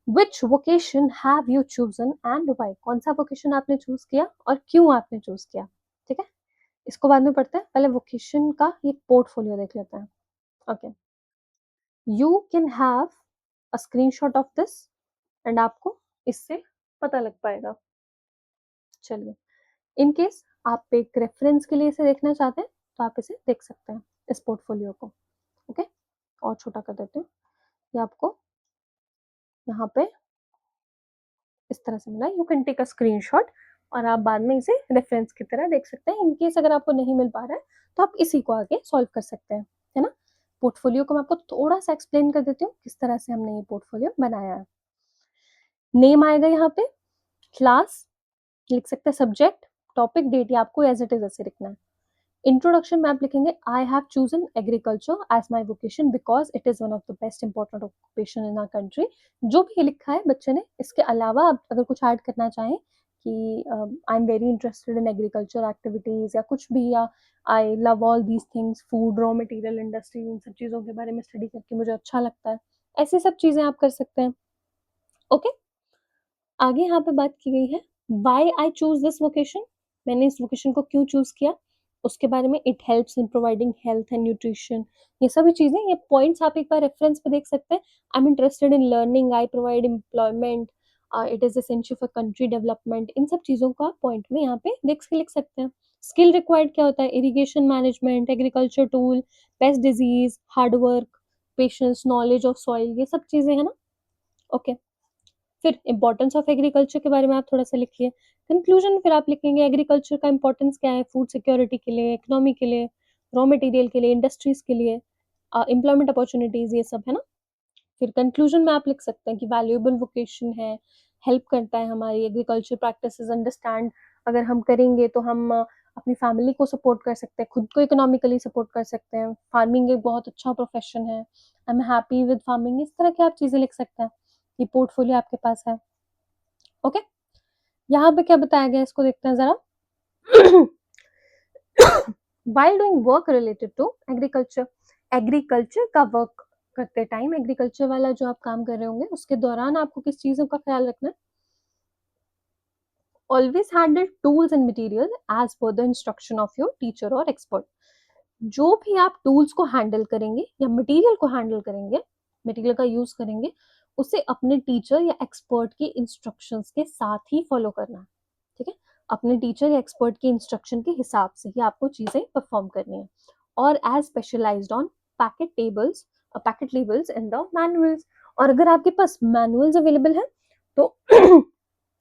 which vocation have you chosen and why, कौन सा वोकेशन आपने चूज किया और क्यों आपने चूज किया। ठीक है, इसको बाद में पढ़ते हैं, पहले वोकेशन का ये पोर्टफोलियो देख लेते हैं। Okay, you can have a screenshot of this and आपको इससे पता लग पाएगा। चलिए, इन केस आप एक रेफरेंस के लिए इसे देखना चाहते हैं तो आप इसे देख सकते हैं, इस पोर्टफोलियो को। ओके, और छोटा कर देते हैं, ये आपको यहाँ पे इस तरह से मिला। You can take a screenshot और आप बाद में इसे रेफरेंस की तरह देख सकते हैं। इन केस अगर आपको नहीं मिल पा रहा है तो आप इसी को आगे सॉल्व कर सकते हैं, है ना। पोर्टफोलियो को मैं आपको थोड़ा सा एक्सप्लेन कर देती हूँ किस तरह से हमने ये पोर्टफोलियो बनाया है। नेम आएगा यहाँ पे, क्लास लिख सकते हैं, सब्जेक्ट, टॉपिक, डेट, या आपको एज इट इज ऐसे लिखना है। इंट्रोडक्शन में आप लिखेंगे I have chosen agriculture as my vocation because it is one of the best important occupation in our country. जो भी लिखा है बच्चे ने, इसके अलावा आप अगर कुछ ऐड करना चाहें कि I am very interested in agriculture activities या कुछ भी, या I love all these things, food, raw material industry, इन सब चीज़ों के बारे में स्टडी करके मुझे अच्छा लगता है, ऐसी सब चीज़ें आप कर सकते हैं। ओके, आगे यहाँ पे बात की गई है why I choose this vocation, मैंने इस वोकेशन को क्यों चूज किया, उसके बारे में। It helps in providing health and nutrition, ये सभी चीजें, ये पॉइंट्स आप एक बार रेफरेंस पे देख सकते हैं। I am interested in learning, I provide employment, it is essential for country development, इन सब चीजों का पॉइंट में यहाँ पे देख के लिख सकते हैं। स्किल रिक्वायर्ड क्या होता है, irrigation management, agriculture tool, paste disease, hard work, patience, knowledge of soil, ये सब चीजें है ना। ओके, फिर इंपॉर्टेंस ऑफ एग्रीकल्चर के बारे में आप थोड़ा सा लिखिए। कंक्लूजन फिर आप लिखेंगे एग्रीकल्चर का इंपॉर्टेंस क्या है, फूड सिक्योरिटी के लिए, इकोनॉमी के लिए, रॉ मटेरियल के लिए, इंडस्ट्रीज के लिए, एम्प्लॉयमेंट अपॉर्चुनिटीज, ये सब है ना। फिर कंक्लूजन में आप लिख सकते हैं कि वैल्यूएबल वोकेशन है, हेल्प करता है हमारी एग्रीकल्चर प्रैक्टिसेस अंडरस्टैंड, अगर हम करेंगे तो हम अपनी फैमिली को सपोर्ट कर सकते हैं, खुद को इकोनॉमिकली सपोर्ट कर सकते हैं, फार्मिंग एक बहुत अच्छा प्रोफेशन है, I am happy with farming, इस तरह की आप चीजें लिख सकते हैं। ये पोर्टफोलियो आपके पास है। ओके, यहाँ पे क्या बताया गया इसको देखते हैं जरा। while doing work related to agriculture, agriculture का वर्क करते टाइम, एग्रीकल्चर वाला जो आप काम कर रहे होंगे उसके दौरान आपको किस चीजों का ख्याल रखना है। Always handle tools and material as per the instruction of your teacher और एक्सपर्ट, जो भी आप टूल्स को हैंडल करेंगे या मटेरियल को हैंडल करेंगे, मटेरियल का यूज करेंगे, उसे अपने टीचर या एक्सपर्ट के इंस्ट्रक्शंस के साथ ही फॉलो करना है। ठीक है, अपने टीचर या एक्सपर्ट के इंस्ट्रक्शन के हिसाब से ही आपको चीजें परफॉर्म करनी है। और as specialised on packet labels in the manuals, और अगर आपके पास मैनुअल्स अवेलेबल है तो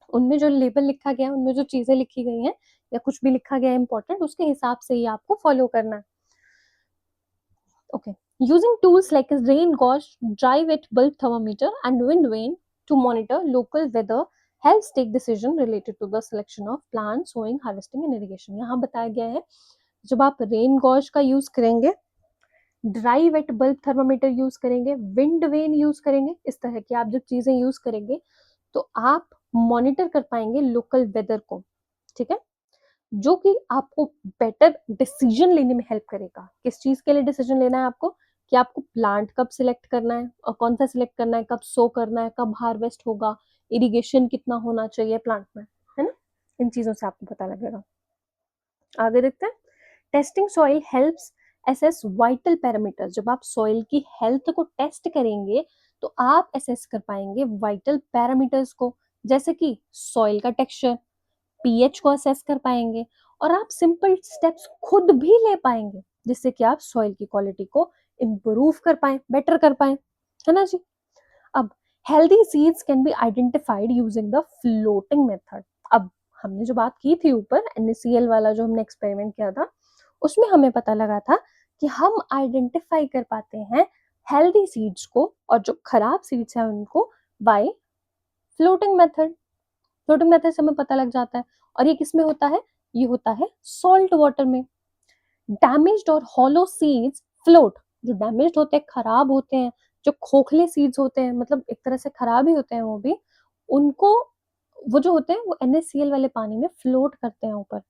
उनमें जो लेबल लिखा गया है, उनमें जो चीजें लिखी गई हैं या कुछ भी लिखा गया है इंपॉर्टेंट, उसके हिसाब से ही आपको फॉलो करना है। Okay. Using tools like a rain gauge, dry wet bulb thermometer, and wind vane to monitor local weather helps take decision related to the selection of plants, sowing, harvesting and irrigation. यहाँ बताया गया है जब आप rain gauge का use करेंगे, dry wet bulb thermometer use करेंगे, wind vane use करेंगे, इस तरह की आप जब चीजें यूज करेंगे तो आप मॉनिटर कर पाएंगे लोकल वेदर को। ठीक है, जो कि आपको बेटर डिसीजन लेने में हेल्प करेगा। किस चीज के लिए डिसीजन लेना है आपको, कि आपको प्लांट कब सिलेक्ट करना है और कौन सा सिलेक्ट करना है, कब सो करना है, कब हार्वेस्ट होगा, इरिगेशन कितना होना चाहिए प्लांट में, है ना। इन चीजों से आपको पता लगेगा। आगे देखते हैं, testing soil helps assess vital parameter, जब आप सॉइल की हेल्थ को टेस्ट करेंगे तो आप एसेस कर पाएंगे वाइटल पैरामीटर्स को, जैसे कि सॉइल का टेक्सचर, पीएच को असेस कर पाएंगे, और आप सिंपल स्टेप्स खुद भी ले पाएंगे जिससे कि आप सॉइल की क्वालिटी को इम्प्रूव कर पाए, बेटर कर पाए, है ना जी। अब healthy seeds can be identified using the floating method. अब हमने जो बात की थी ऊपर, NaCl वाला जो हमने एक्सपेरिमेंट किया था, उसमें हमें पता लगा था कि हम आइडेंटिफाई कर पाते हैं हेल्दी सीड्स को और जो खराब सीड्स हैं उनको by floating method. Floating method से हमें पता लग जाता है। और ये किस में होता है, ये होता है सॉल्ट वाटर में। डैमेज्ड और हॉलो सीड्स फ्लोट, जो डैमेज्ड होते हैं, खराब होते हैं, जो खोखले सीड्स होते हैं, मतलब एक तरह से खराब ही होते हैं वो भी, उनको वो जो होते हैं वो NaCl वाले पानी में फ्लोट करते हैं ऊपर,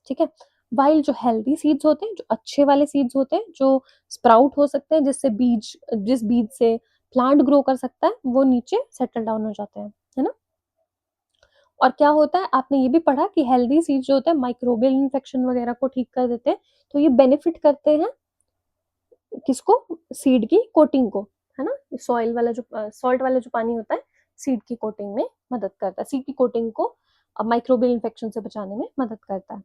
ठीक है। वाइल जो हेल्दी सीड्स होते हैं, जो अच्छे वाले सीड्स होते हैं, जो स्प्राउट हो सकते हैं, जिस बीज से प्लांट ग्रो कर सकता है, वो नीचे सेटल डाउन हो जाते हैं, है ना। और क्या होता है, आपने ये भी पढ़ा कि हेल्दी सीड्स जो होते हैं माइक्रोबियल इन्फेक्शन वगैरह को ठीक कर देते हैं, तो ये बेनिफिट करते हैं किसको, सीड की कोटिंग को, है ना। सॉइल वाला जो सॉल्ट वाला जो पानी होता है, सीड की कोटिंग में मदद करता है, सीड की कोटिंग को माइक्रोबियल इन्फेक्शन से बचाने में मदद करता है।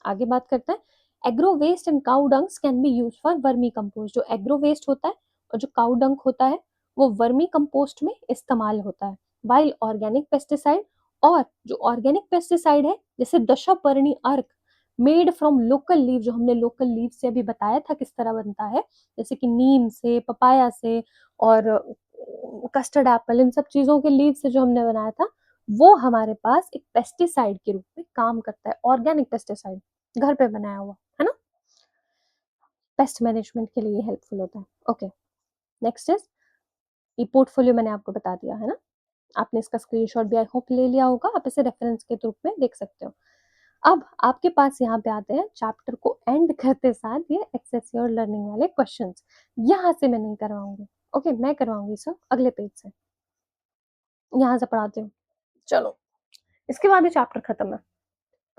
आगे बात करते हैं, agro waste and cow dungs can be use for vermi compost. जो एग्रो वेस्ट होता है और जो काउ डंग होता है, वो वर्मी कंपोस्ट में इस्तेमाल होता है। वाइल ऑर्गेनिक पेस्टिसाइड, और जो ऑर्गेनिक पेस्टिसाइड है जैसे दशापर्णी अर्क मेड फ्रॉम लोकल लीव, जो हमने लोकल लीव से अभी बताया था किस तरह बनता है, जैसे कि नीम से, पपाया से और कस्टर्ड एप्पल, इन सब चीजों के लीव से जो हमने बनाया था, वो हमारे पास एक पेस्टिसाइड के रूप में काम करता है, ऑर्गेनिक पेस्टिसाइड, घर पे बनाया हुआ, है ना। पेस्ट मैनेजमेंट के लिए हेल्पफुल होता है। ओके, नेक्स्ट इज, ये पोर्टफोलियो मैंने आपको बता दिया है ना, आपने इसका स्क्रीनशॉट भी आई होप ले लिया होगा, आप इसे रेफरेंस के रूप में देख सकते हो। अब आपके पास यहाँ पे आते हैं चैप्टर को एंड करते साथ ये एक्सेस योर लर्निंग वाले क्वेश्चंस। यहाँ से मैं नहीं करवाऊंगी, ओके, मैं करवाऊंगी सब अगले पेज से, यहाँ से पढ़ाती हूँ। चलो, इसके बाद ये चैप्टर खत्म है,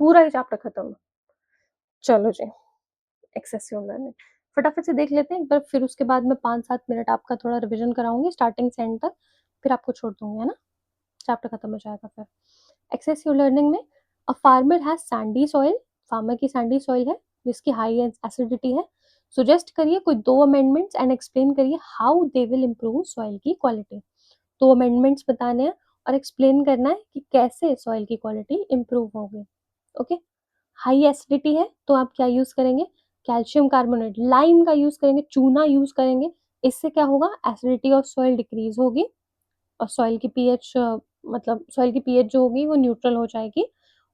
पूरा ये चैप्टर खत्म है। चलो जी, एक्सेसिव लर्निंग फटाफट से देख लेते हैं एक बार, फिर उसके बाद मैं 5-7 मिनट आपका थोड़ा रिवीजन कराऊंगी स्टार्टिंग से एंड तक, फिर आपको छोड़ दूंगी, है ना, चैप्टर खत्म हो जाएगा फिर। एक्सेसिव लर्निंग में, a farmer has Sandy soil, farmer की सैंडी सॉइल है जिसकी हाई एसिडिटी है, सुजेस्ट करिए कोई 2 अमेंडमेंट्स एंड एक्सप्लेन करिए how they will improve soil की क्वालिटी। 2 अमेंडमेंट्स बताने हैं और एक्सप्लेन करना है कि कैसे सॉइल की क्वालिटी इम्प्रूव होगी। ओके, हाई एसिडिटी है तो आप क्या यूज करेंगे, कैल्शियम कार्बोनेट, लाइम का यूज करेंगे, चूना यूज करेंगे, इससे क्या होगा, एसिडिटी ऑफ सॉइल डिक्रीज होगी और सॉइल की पीएच, मतलब सॉइल की पीएच जो होगी वो न्यूट्रल हो जाएगी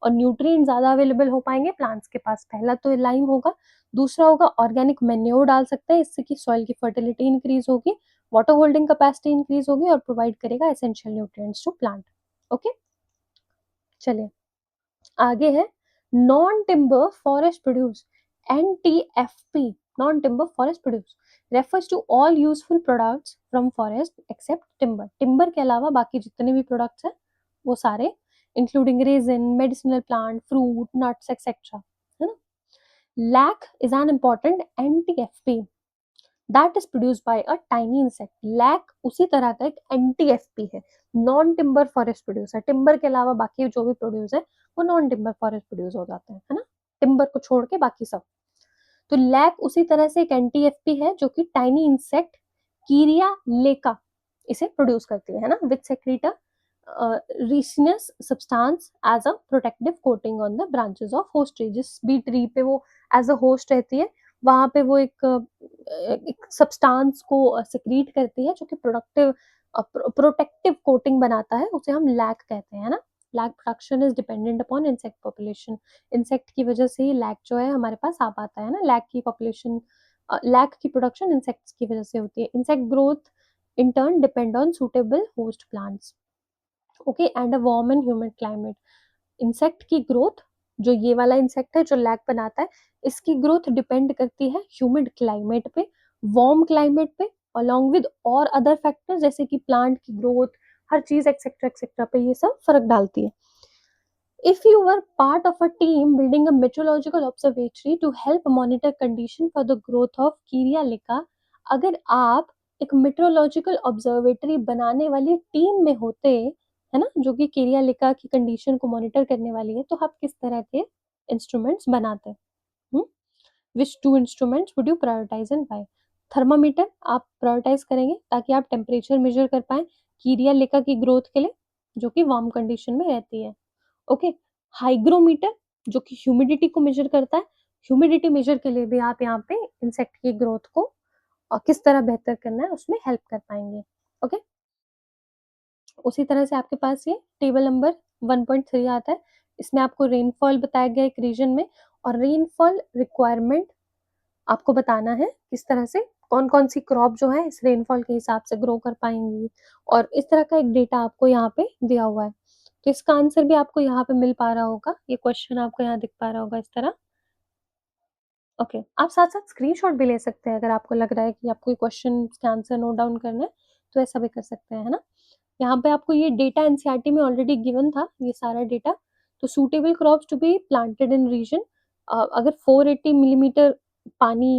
और न्यूट्रिएंट ज्यादा अवेलेबल हो पाएंगे प्लांट्स के पास। पहला तो लाइम होगा, दूसरा होगा ऑर्गेनिक मैन्योर डाल सकते हैं, इससे कि सॉइल की फर्टिलिटी इंक्रीज होगी, वाटर होल्डिंग कैपेसिटी इंक्रीज होगी और प्रोवाइड करेगा essential nutrients to plant. Okay, चलिए आगे है, non timber forest produce, NTFP, non timber forest produce refers to all useful products from forest except timber. Timber के अलावा बाकी जितने भी प्रोडक्ट्स हैं वो सारे, including resin, medicinal plant, fruit, nuts et cetera, है ना। Lac is an important NTFP that is produced by a tiny insect. Lack उसी तरह का एक NTFP है, नॉन टिम्बर फॉरेस्ट प्रोड्यूस है, टिम्बर के अलावा बाकी जो भी प्रोड्यूस है वो नॉन टिम्बर फॉरेस्ट प्रोड्यूस हो जाते हैं, है ना, टिम्बर को छोड़ के बाकी सब। तो लैक उसी तरह से एक NTFP है जो कि टाइनी इंसेक्ट कीरिया लेका इसे प्रोड्यूस करती है ना, which secrete resinous substance as a protective coating on the branches of host tree. जिस भी ट्री पे वो एज अ होस्ट रहती है, वहां पे वो एक सब्सटेंस को सिक्रीट करती है जो कि प्रोटेक्टिव कोटिंग बनाता है, उसे हम लैक कहते हैं ना। Lac production is dependent upon insect population, insect की वजह से ही लैक जो है हमारे पास आ पाता है ना, लैक की पॉपुलेशन, लैक की प्रोडक्शन इंसेक्ट्स की वजह से होती है। Insect growth in turn depend on suitable host plants, okay, and a warm and humid climate। Insect की ग्रोथ, जो ये वाला इंसेक्ट है जो लैक बनाता है, इसकी ग्रोथ डिपेंड करती है ह्यूमिड क्लाइमेट पे, वार्म क्लाइमेट पे, along with और अदर फैक्टर्स जैसे कि प्लांट की ग्रोथ, हर चीज एक्सेट्रा एक्सेट्रा पे ये सब फर्क डालती है। If you were part of a team building a meteorological observatory to help monitor condition for the growth of Kyrielica, अगर आप एक meteorological observatory बनाने वाली टीम में होते, है ना, जो कि Kyrielica की कंडीशन को मॉनिटर करने वाली है, तो आप किस तरह के इंस्ट्रूमेंट्स बनाते? Which two instruments would you prioritize and why? Thermometer आप प्रायोरिटाइज करेंगे ताकि आप टेम्परेचर मेजर कर पाए कीरियालिका की ग्रोथ के लिए, जो कि वार्म कंडीशन में रहती है। ओके, हाइग्रोमीटर जो कि ह्यूमिडिटी को मेजर करता है, ह्यूमिडिटी मेजर के लिए भी आप यहाँ पे इंसेक्ट की ग्रोथ को किस तरह बेहतर करना है उसमें हेल्प कर पाएंगे। ओके, उसी तरह से आपके पास ये टेबल नंबर 1.3 आता है, इसमें आपको रेनफॉल बताया गया एक रीजन में, और रेनफॉल रिक्वायरमेंट आपको बताना है किस तरह से, कौन कौन सी क्रॉप जो है इस रेनफॉल के हिसाब से ग्रो कर पाएंगी, और इस तरह का एक डेटा आपको यहाँ पे दिया हुआ है। तो इसका आंसर भी आपको यहाँ पे मिल पा रहा होगा, ये क्वेश्चन आपको यहाँ दिख पा रहा होगा इस तरह। ओके, आप साथ-साथ स्क्रीनशॉट भी ले सकते हैं अगर आपको लग रहा है कि आपको ये क्वेश्चन के आंसर नोट डाउन करना है, तो ऐसा भी कर सकते हैं, है ना? यहाँ पे आपको ये डेटा एनसीईआरटी में ऑलरेडी गिवन था, ये सारा डेटा। तो suitable crops to be planted in region, अगर 480 मिलीमीटर पानी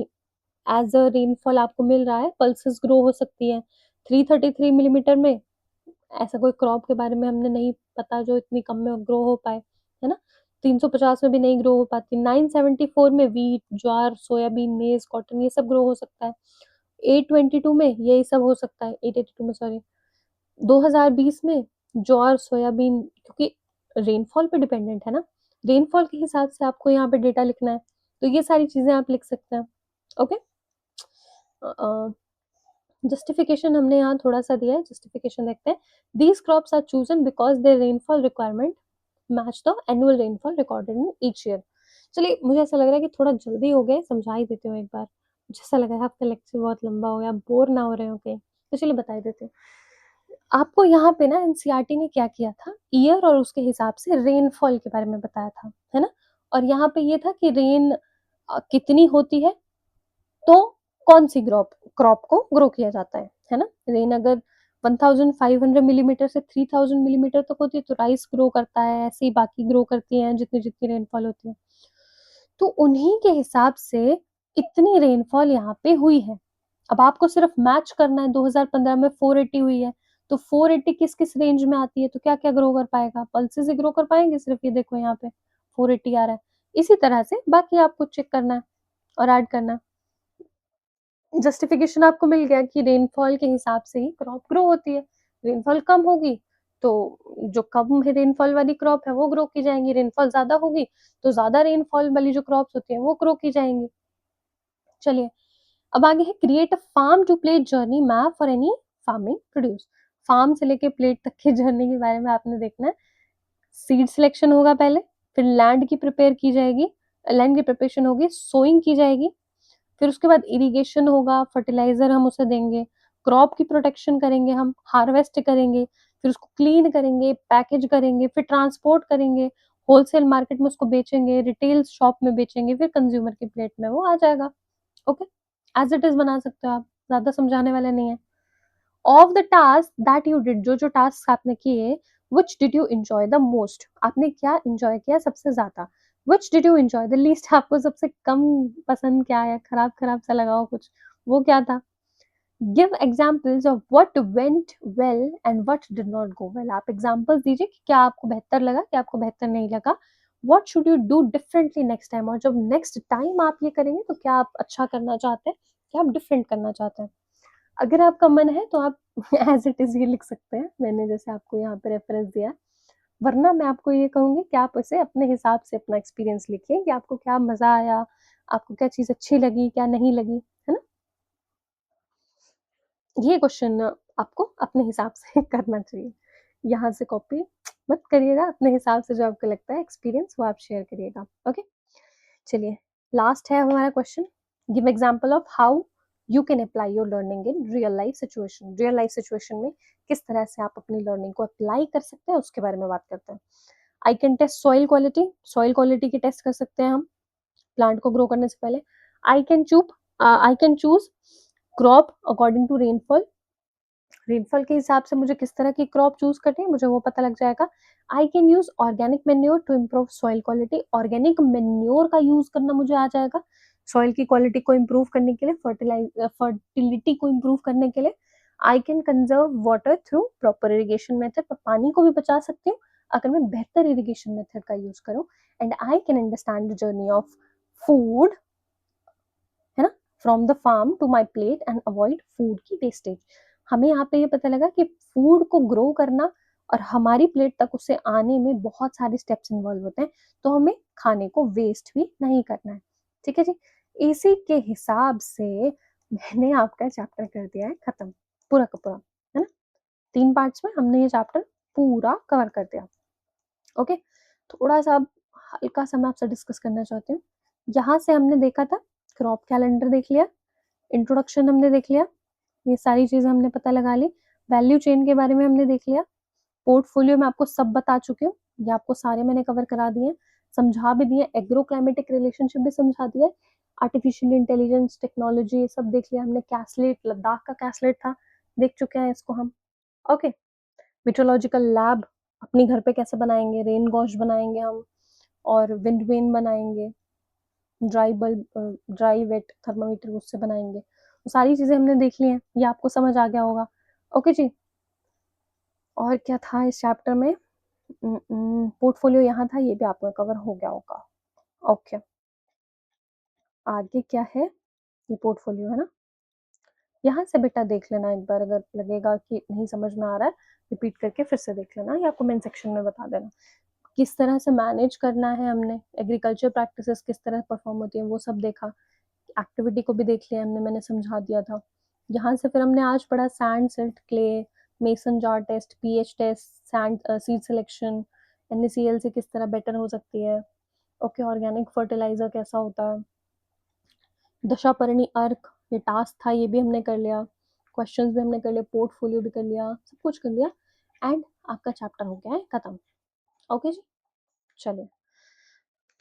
एज़ अ रेनफॉल आपको मिल रहा है, पल्सेस ग्रो हो सकती हैं। 333 मिलीमीटर में ऐसा कोई क्रॉप के बारे में हमने नहीं पता जो इतनी कम में ग्रो हो पाए, है ना? 350 में भी नहीं ग्रो हो पाती। 974 में व्हीट, ज्वार, सोयाबीन, मेज़, कॉटन ये सब ग्रो हो सकता है। 822 में यही सब हो सकता है, 882 में सॉरी। 2020 में ज्वार, सोयाबीन, क्योंकि रेनफॉल पे डिपेंडेंट है ना, रेनफॉल के हिसाब से आपको यहाँ पे डेटा लिखना है। तो ये सारी चीज़ें आप लिख सकते हैं। ओके? जस्टिफिकेशन हमने यहाँ थोड़ा-सा दिया है, जस्टिफिकेशन देखते हैं। These crops are chosen because their rainfall requirement match the annual rainfall recorded in each year. चलिए, मुझे ऐसा लग रहा है कि थोड़ा जल्दी हो गए, समझा ही देती हूँ एक बार। मुझे ऐसा लग रहा है आपका लेक्चर बहुत लंबा हो गया, बोर ना हो रहे हो कहीं। तो चलिए बता ही देती हूँ। आपको यहाँ पे ना एनसीईआरटी ने क्या किया था, ईयर और उसके हिसाब से रेनफॉल के बारे में बताया था, है ना? और यहाँ पे ये था कि रेन कितनी होती है, तो कौन-सी क्रॉप को ग्रो किया जाता है ना? रेन अगर 1500 मिलीमीटर से 3000 मिलीमीटर तक होती है तो राइस ग्रो करता है, ऐसे ही बाकी ग्रो करती हैं जितनी-जितनी रेनफॉल होती है। तो उन्हीं के हिसाब से इतनी रेनफॉल यहाँ पे हुई है। अब आपको सिर्फ मैच करना है, 2015 में 480 हुई है, तो 480 किस-किस रेंज में आती है, तो क्या-क्या ग्रो कर पाएगा? पल्सेस ही ग्रो कर पाएँगे सिर्फ, ये देखो यहाँ पे 480 आ रहा है। इसी तरह से बाकी आपको चेक करना है और ऐड करना है। जस्टिफिकेशन आपको मिल गया कि रेनफॉल के हिसाब से ही क्रॉप ग्रो होती है। रेनफॉल कम होगी, तो जो कम है रेनफॉल वाली क्रॉप है वो ग्रो की जाएँगी, रेनफॉल ज़्यादा होगी, तो ज़्यादा रेनफॉल वाली जो क्रॉप्स होती हैं वो ग्रो की जाएँगी। चलिए, अब आगे है create a farm to plate journey map for any farming produce. Farm से लेके प्लेट तक की जर्नी के बारे में आपने देखना है। सीड सिलेक्शन होगा पहले, फिर लैंड की प्रिपरेशन होगी, सोइंग की जाएगी, फिर उसके बाद इरिगेशन होगा, फर्टिलाइज़र हम उसे देंगे, क्रॉप की प्रोटेक्शन करेंगे हम, हार्वेस्ट करेंगे, फिर उसको क्लीन करेंगे, पैकेज करेंगे, फिर ट्रांसपोर्ट करेंगे, होलसेल मार्केट में उसको बेचेंगे, रिटेल शॉप में बेचेंगे, फिर कंज्यूमर की प्लेट में वो आ जाएगा। ओके? एज़ इट इज़ बना सकते हो आप, ज़्यादा समझाने वाला नहीं है। Of the task that you did, जो टास्क आपने किए, which did you enjoy the most, आपने क्या एंजॉय किया सबसे ज्यादा, which did you enjoy the least, आपको सबसे कम पसंद क्या है, खराब खराब सा लगा हो कुछ, वो क्या था। Give examples of what went well and what did not go well, आप एग्जाम्पल्स दीजिए कि क्या आपको बेहतर लगा, क्या आपको बेहतर नहीं लगा। What should you do differently next time, और जब नेक्स्ट टाइम आप ये करेंगे तो क्या आप अच्छा करना चाहते हैं, क्या आप डिफरेंट करना चाहते हैं। अगर आपका मन है तो आप एज़ इट इज़ ये लिख सकते हैं, मैंने जैसे आपको यहाँ पे रेफ़रेंस दिया। वरना मैं आपको ये कहूँगी कि आप इसे अपने हिसाब से अपना एक्सपीरियंस लिखिए कि आपको क्या मज़ा आया, आपको क्या चीज़ अच्छी लगी, क्या नहीं लगी, है ना? ये क्वेश्चन आपको अपने हिसाब से करना चाहिए। यहाँ से कॉपी मत करिएगा, अपने हिसाब से जो आपको लगता है एक्सपीरियंस वो आप शेयर करिएगा, ओके? चलिए, लास्ट है हमारा question. Give example of how you can apply your learning in real life situation. Real life situation में किस तरह से आप अपनी लर्निंग को अप्लाई कर सकते हैं उसके बारे में बात करते हैं। I can test soil quality की टेस्ट कर सकते हैं हम प्लांट को ग्रो करने से पहले। I can choose crop according to rainfall, rainfall के हिसाब से मुझे किस तरह की क्रॉप चूज करनी है मुझे वो पता लग जाएगा। I can use organic manure to improve soil quality, organic manure का यूज करना मुझे आ जाएगा सॉइल की क्वालिटी को इम्प्रूव करने के लिए, फर्टिलिटी को इम्प्रूव करने के लिए। I can conserve water through proper irrigation method, पर पानी को भी बचा सकती हूँ अगर मैं बेहतर इरिगेशन मेथड का यूज करूँ। And I can understand the journey of food, है ना, from the farm to my plate and avoid food की वेस्टेज। हमें यहाँ पे ये पता लगा कि फूड को ग्रो करना और हमारी प्लेट तक उसे आने में बहुत सारे स्टेप्स इन्वॉल्व होते हैं, तो हमें खाने को वेस्ट भी नहीं करना है। ठीक है जी, इसी के हिसाब से मैंने आपका चैप्टर कर दिया है खत्म, पूरा का पूरा, है ना। 3 पार्ट्स में हमने ये चैप्टर पूरा कवर कर दिया। ओके, थोड़ा सा अब हल्का सा मैं आपसे डिस्कस करना चाहती हूँ। यहाँ से हमने देखा था क्रॉप कैलेंडर देख लिया, इंट्रोडक्शन हमने देख लिया, ये सारी चीज़ें हमने पता लगा ली। वैल्यू चेन के बारे में हमने देख लिया। पोर्टफोलियो में आपको सब बता चुकी हूँ, ये आपको सारे मैंने कवर करा दिए, समझा भी दिए, एग्रो क्लाइमेटिक रिलेशनशिप भी समझा दिया, आर्टिफिशियल इंटेलिजेंस, टेक्नोलॉजी, ये सब देख लिया हमने। कैसलेट, लद्दाख का कैसलेट था, देख चुके हैं इसको हम। ओके, मीटरोलॉजिकल लैब अपने घर पे कैसे बनाएंगे, रेन गॉश बनाएंगे हम, और विंड वेन बनाएंगे, dry bulb, dry wet thermometer उससे बनाएंगे। वो सारी चीज़ें हमने देख ली हैं, ये आपको समझ आ गया होगा। ओके जी, और क्या था इस चैप्टर में? पोर्टफोलियो यहाँ था, ये भी आपका कवर हो गया होगा। ओके, आगे क्या है? ये पोर्टफोलियो है ना, यहाँ से बेटा देख लेना एक बार, अगर लगेगा कि नहीं समझ में आ रहा है रिपीट करके फिर से देख लेना, या कमेंट सेक्शन में बता देना। किस तरह से मैनेज करना है हमने, एग्रीकल्चर प्रैक्टिसेस किस तरह परफॉर्म होती हैं वो सब देखा, एक्टिविटी को भी देख लिया हमने, मैंने समझा दिया था। यहाँ से फिर हमने आज पढ़ा sand, silt, clay, mason jar test, pH test, sand seed selection, NaCl से किस तरह बेटर हो सकती है। ओके, ऑर्गेनिक फर्टिलाइजर कैसा होता है, दशापर्णी अर्क, ये टास्क था, ये भी हमने कर लिया, क्वेश्चंस भी हमने कर लिया, पोर्टफोलियो भी कर लिया, सब कुछ कर लिया, एंड आपका चैप्टर हो गया है खत्म। ओके जी, चलिए,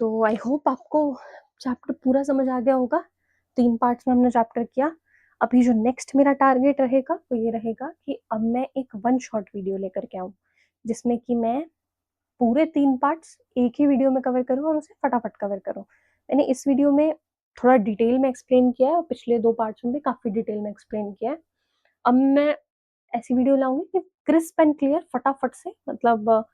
तो आई होप आपको चैप्टर पूरा समझ आ गया होगा। 3 पार्ट्स में हमने चैप्टर किया। अभी जो नेक्स्ट मेरा टारगेट रहेगा वो ये रहेगा कि अब मैं एक वन शॉट वीडियो लेकर के आऊँ, जिसमें कि मैं पूरे 3 पार्ट्स एक ही वीडियो में कवर करूँ और उसे फटाफट कवर करूँ। मैंने इस वीडियो में थोड़ा डिटेल में एक्सप्लेन किया है और पिछले 2 पार्ट्स में भी काफ़ी डिटेल में एक्सप्लेन किया है। अब मैं ऐसी वीडियो लाऊँगी कि क्रिस्प एंड क्लियर फटाफट से, मतलब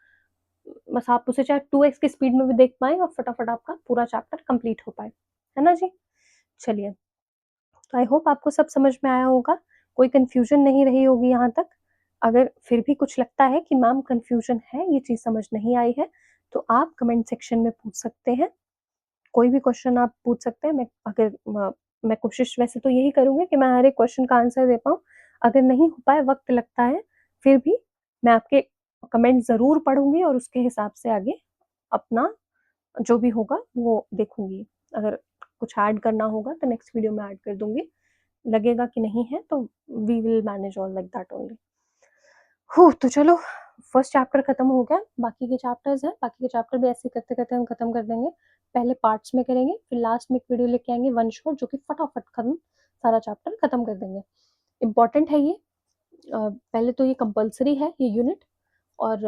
बस आप उसे चाहे 2x की स्पीड में भी देख पाएँ और फटाफट आपका पूरा चैप्टर कंप्लीट हो पाए। है ना जी? चलिए, तो आई होप आपको सब समझ में आया होगा, कोई कन्फ्यूज़न नहीं रही होगी यहाँ तक। अगर फिर भी कुछ लगता है कि मैम कन्फ्यूज़न है, ये चीज़ समझ नहीं आई है, तो आप कमेंट सेक्शन में पूछ सकते हैं। कोई भी क्वेश्चन आप पूछ सकते हैं। मैं कोशिश वैसे तो यही करूँगी कि मैं हर एक क्वेश्चन का आंसर दे पाऊँ। अगर नहीं हो पाए, वक़्त लगता है, फिर भी मैं आपके कमेंट ज़रूर पढ़ूँगी और उसके हिसाब से आगे अपना जो भी होगा वो देखूँगी। अगर कुछ ऐड करना होगा तो नेक्स्ट वीडियो में ऐड कर दूँगी। लगेगा कि नहीं है तो we will manage all like that only. तो चलो, फर्स्ट चैप्टर खत्म हो गया, बाकी के चैप्टर्स हैं, बाकी के चैप्टर भी ऐसे करते-करते हम खत्म कर देंगे। पहले पार्ट्स में करेंगे, फिर लास्ट में एक वीडियो लेके आएँगे वन शॉट, जो कि फटाफट खत्म, सारा चैप्टर खत्म कर देंगे। इम्पोर्टेंट है ये, पहले तो ये कंपल्सरी है ये यूनिट, और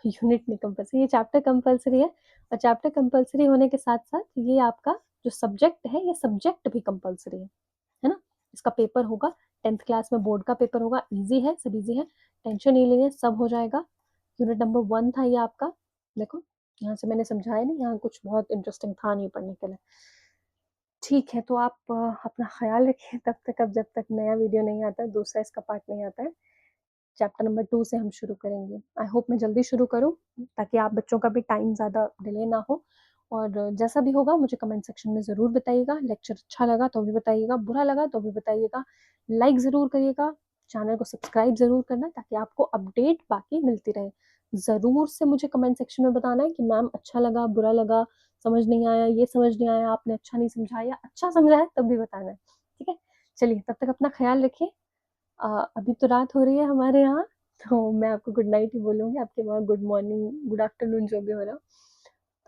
यूनिट नहीं कंपल्सरी, ये चैप्टर कंपल्सरी है, और चैप्टर कंपल्सरी होने के साथ-साथ ये आपका जो सब्जेक्ट है, ये सब्जेक्ट भी कंपल्सरी है ना? इसका पेपर होगा, 10th क्लास में बोर्ड का पेपर होगा, ईज़ी है, सब ईज़ी है, टेंशन नहीं लेनी है, सब हो जाएगा। यूनिट नंबर 1 था ये आपका, देखो, यहाँ से मैंने समझाया नहीं, यहाँ कुछ बहुत इंटरेस्टिंग था नहीं पढ़ने के लिए। ठीक है, तो आप अपना ख़्याल रखिए तब तक, अब जब तक नया वीडियो नहीं आता है, दूसरा इसका पार्ट नहीं आता है। चैप्टर नंबर 2 से हम शुरू करेंगे। आई होप मैं जल्दी शुरू करूँ, ताकि आप बच्चों का भी टाइम ज़्यादा डिले ना हो, और जैसा भी होगा मुझे कमेंट सेक्शन में ज़रूर बताइएगा। लेक्चर अच्छा लगा तो भी बताइएगा, बुरा लगा तो भी बताइएगा। लाइक ज़रूर करिएगा, चैनल को सब्सक्राइब ज़रूर करना, ताकि आपको अपडेट बाकी मिलती रहे। ज़रूर से मुझे कमेंट सेक्शन में बताना है कि मैम अच्छा लगा, बुरा लगा, समझ नहीं आया, ये समझ नहीं आया, आपने अच्छा नहीं समझाया, अच्छा समझाया तब भी बताना है। ठीक है? चलिए, तब तक अपना ख़्याल रखिए। अभी तो रात हो रही है हमारे यहाँ, तो मैं आपको गुड नाइट ही बोलूँगी, आपके वहाँ गुड मॉर्निंग, गुड आफ्टरनून जो भी हो रहा हो।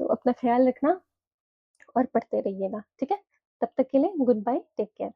तो अपना ख़्याल रखना और पढ़ते रहिएगा, ठीक है? तब तक के लिए गुड बाय, टेक केयर।